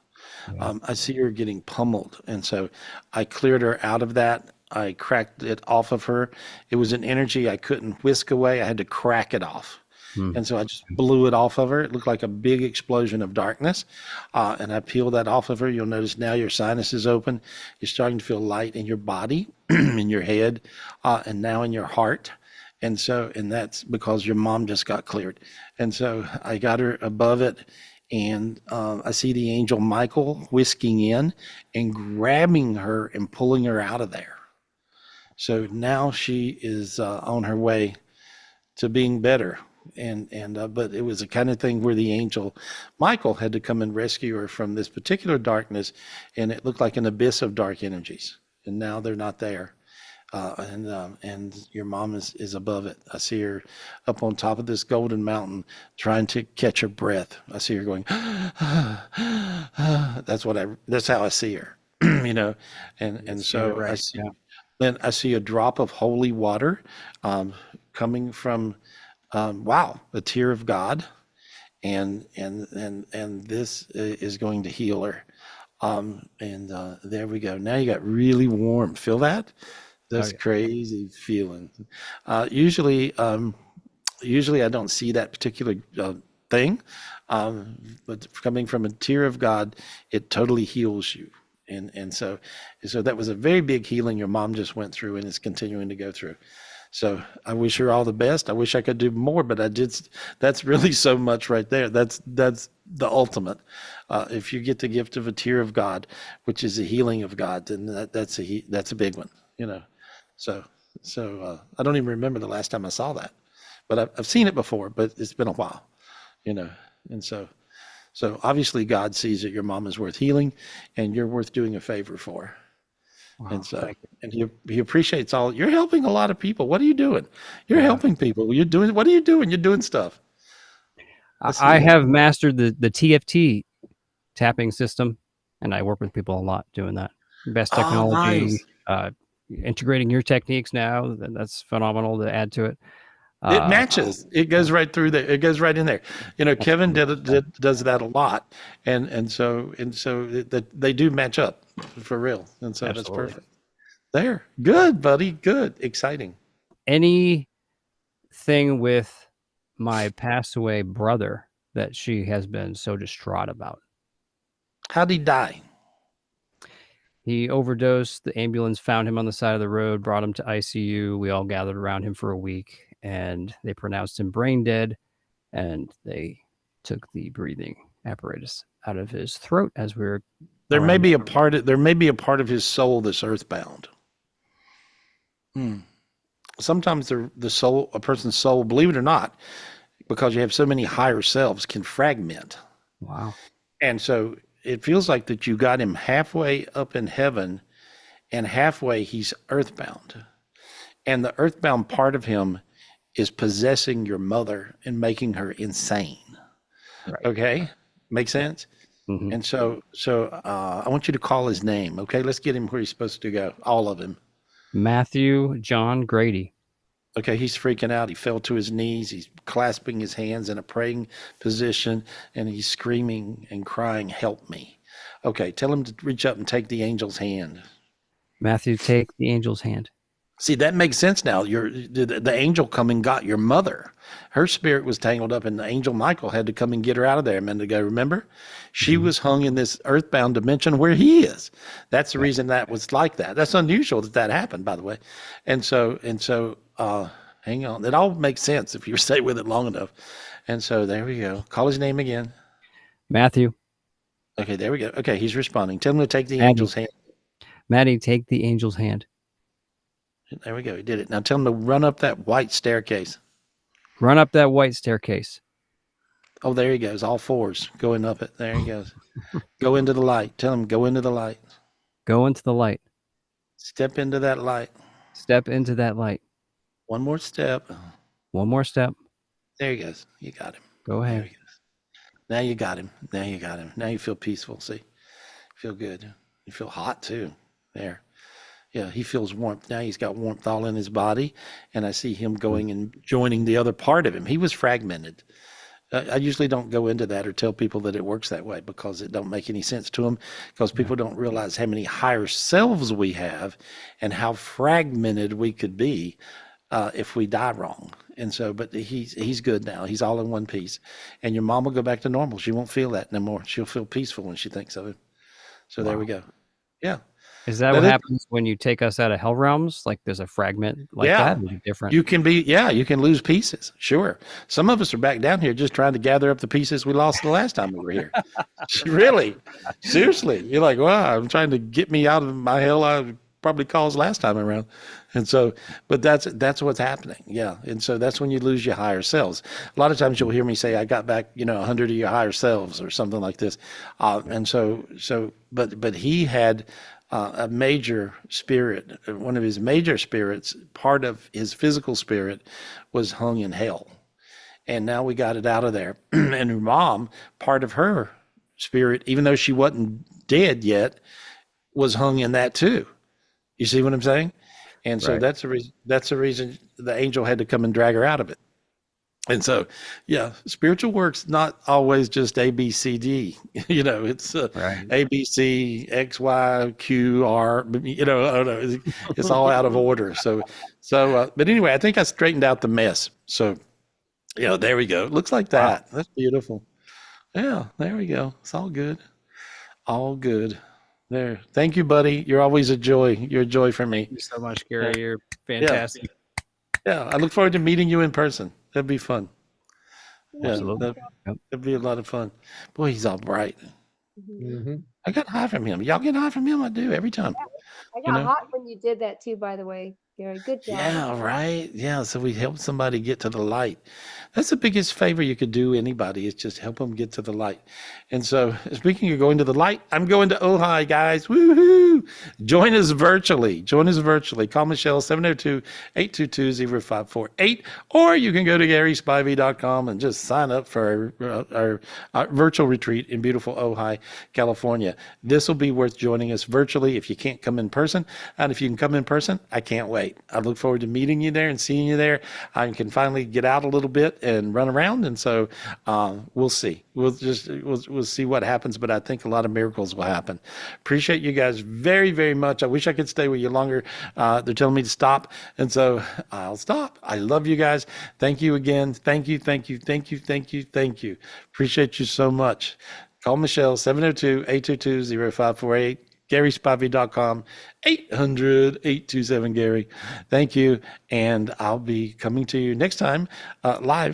Speaker 1: I see her getting pummeled. And so I cleared her out of that. I cracked it off of her. It was an energy I couldn't whisk away. I had to crack it off. And so I just blew it off of her. It looked like a big explosion of darkness. And I peeled that off of her. You'll notice now your sinus is open. You're starting to feel light in your body, in your head, and now in your heart. And that's because your mom just got cleared. And so I got her above it. And I see the angel Michael whisking in and grabbing her and pulling her out of there. So now she is on her way to being better. But it was the kind of thing where the angel Michael had to come and rescue her from this particular darkness, and it looked like an abyss of dark energies. And now they're not there. And your mom is above it. I see her up on top of this golden mountain trying to catch her breath. I see her going, that's how I see her, and so
Speaker 18: right.
Speaker 1: I see, then I see a drop of holy water, coming from, a tear of God. And this is going to heal her. There we go. Now you got really warm. Feel that? That's crazy feeling. Usually I don't see that particular thing, but coming from a tear of God, it totally heals you. And so that was a very big healing your mom just went through and is continuing to go through. So I wish her all the best. I wish I could do more, but that's really so much right there. That's the ultimate. If you get the gift of a tear of God, which is a healing of God, then that's a big one, So I don't even remember the last time I saw that, but I've seen it before, but it's been a while, and so obviously God sees that your mom is worth healing and you're worth doing a favor for.
Speaker 18: Wow,
Speaker 1: and so, and he appreciates you're helping a lot of people. What are you doing? You're helping people. What are you doing? You're doing stuff.
Speaker 18: I have mastered the TFT tapping system, and I work with people a lot doing that. Best technology,
Speaker 1: Nice.
Speaker 18: Integrating your techniques now. That's phenomenal to add to it.
Speaker 1: It matches. It goes right through there. It goes right in there. Kevin does that a lot, and so they do match up for real. And so that's perfect. There, good, buddy. Good, exciting.
Speaker 18: Anything with my passed away brother that she has been so distraught about?
Speaker 1: How'd he die?
Speaker 18: He overdosed. The ambulance found him on the side of the road, brought him to ICU. We all gathered around him for a week, and they pronounced him brain dead and they took the breathing apparatus out of his throat as we were.
Speaker 1: There may
Speaker 18: around-
Speaker 1: be a part of his soul that's earthbound. Sometimes the soul, a person's soul, believe it or not, because you have so many higher selves, can fragment.
Speaker 18: Wow.
Speaker 1: And so it feels like that you got him halfway up in heaven and halfway he's earthbound. And the earthbound part of him is possessing your mother and making her insane.
Speaker 18: Right.
Speaker 1: Okay? Make sense?
Speaker 18: Mhm.
Speaker 1: And so I want you to call his name. Okay, let's get him where he's supposed to go. All of him.
Speaker 18: Matthew John Grady.
Speaker 1: Okay, he's freaking out. He fell to his knees. He's clasping his hands in a praying position, and he's screaming and crying, "Help me." Okay, tell him to reach up and take the angel's hand.
Speaker 18: Matthew, take the angel's hand.
Speaker 1: See, that makes sense now. The angel come and got your mother. Her spirit was tangled up, and the angel Michael had to come and get her out of there a minute ago. Remember? She was hung in this earthbound dimension where he is. That's the reason that was like that. That's unusual that happened, by the way. And so, hang on. It all makes sense if you stay with it long enough. And so there we go. Call his name again.
Speaker 18: Matthew.
Speaker 1: Okay, there we go. Okay, he's responding. Tell him to take the
Speaker 18: Maddie.
Speaker 1: angel's hand.
Speaker 18: Maddie, take the angel's hand.
Speaker 1: There we go. He did it. Now tell him to run up that white staircase.
Speaker 18: Run up that white staircase.
Speaker 1: Oh, there he goes. All fours going up it. There he goes. Go into the light. Tell him, go into the light.
Speaker 18: Go into the light.
Speaker 1: Step into that light.
Speaker 18: Step into that light.
Speaker 1: One more step.
Speaker 18: One more step.
Speaker 1: There he goes. You got him.
Speaker 18: Go ahead.
Speaker 1: There he goes. Now you got him. Now you got him. Now you feel peaceful. See? Feel good. You feel hot too. There. Yeah, he feels warmth. Now he's got warmth all in his body. And I see him going and joining the other part of him. He was fragmented. I usually don't go into that or tell people that it works that way because it don't make any sense to them, because people don't realize how many higher selves we have and how fragmented we could be if we die wrong. And so, but he's good now. He's all in one piece. And your mom will go back to normal. She won't feel that no more. She'll feel peaceful when she thinks of him. So There we go. Yeah.
Speaker 18: Is that what happens when you take us out of hell realms? Like there's a fragment like that? Is it different?
Speaker 1: You can you can lose pieces. Sure. Some of us are back down here just trying to gather up the pieces we lost the last time we were here. Really. Seriously. You're like, wow, I'm trying to get me out of my hell I probably caused last time around. And so, but that's what's happening. Yeah. And so that's when you lose your higher selves. A lot of times you'll hear me say, I got back, 100 of your higher selves or something like this. But he had a major spirit, one of his major spirits, part of his physical spirit was hung in hell. And now we got it out of there. And her mom, part of her spirit, even though she wasn't dead yet, was hung in that too. You see what I'm saying? And so that's the reason the angel had to come and drag her out of it. And so, yeah, spiritual work's not always just A, B, C, D. It's A, B, C, X, Y, Q, R. I don't know. It's all out of order. But anyway, I think I straightened out the mess. So, there we go. It looks like that. Wow. That's beautiful. Yeah, there we go. It's all good. All good. There. Thank you, buddy. You're always a joy. You're a joy for me.
Speaker 18: Thank you so much, Gary. You're fantastic.
Speaker 1: Yeah, I look forward to meeting you in person. That'd be fun.
Speaker 18: Absolutely.
Speaker 1: That'd be a lot of fun. Boy, he's all bright.
Speaker 2: Mm-hmm.
Speaker 1: I got high from him. Y'all get high from him? I do every time.
Speaker 2: I got hot when you did that too, by the way, Gary. Good job.
Speaker 1: Yeah, right. Yeah, so we help somebody get to the light. That's the biggest favor you could do anybody, is just help them get to the light. And so, speaking of going to the light, I'm going to Ojai, guys. Woohoo! Join us virtually. Call Michelle 702-822-0548, or you can go to GarySpivey.com and just sign up for our virtual retreat in beautiful Ojai, California. This will be worth joining us virtually if you can't come in person. And if you can come in person, I can't wait. I look forward to meeting you there and seeing you there. I can finally get out a little bit and run around. And so we'll see. We'll see what happens, but I think a lot of miracles will happen. Appreciate you guys very, very much. I wish I could stay with you longer. They're telling me to stop, and so I'll stop. I love you guys. Thank you again. Thank you. Appreciate you so much. Call Michelle 702-822-0548. GarySpivey.com, 800-827-GARY. Thank you, and I'll be coming to you next time live.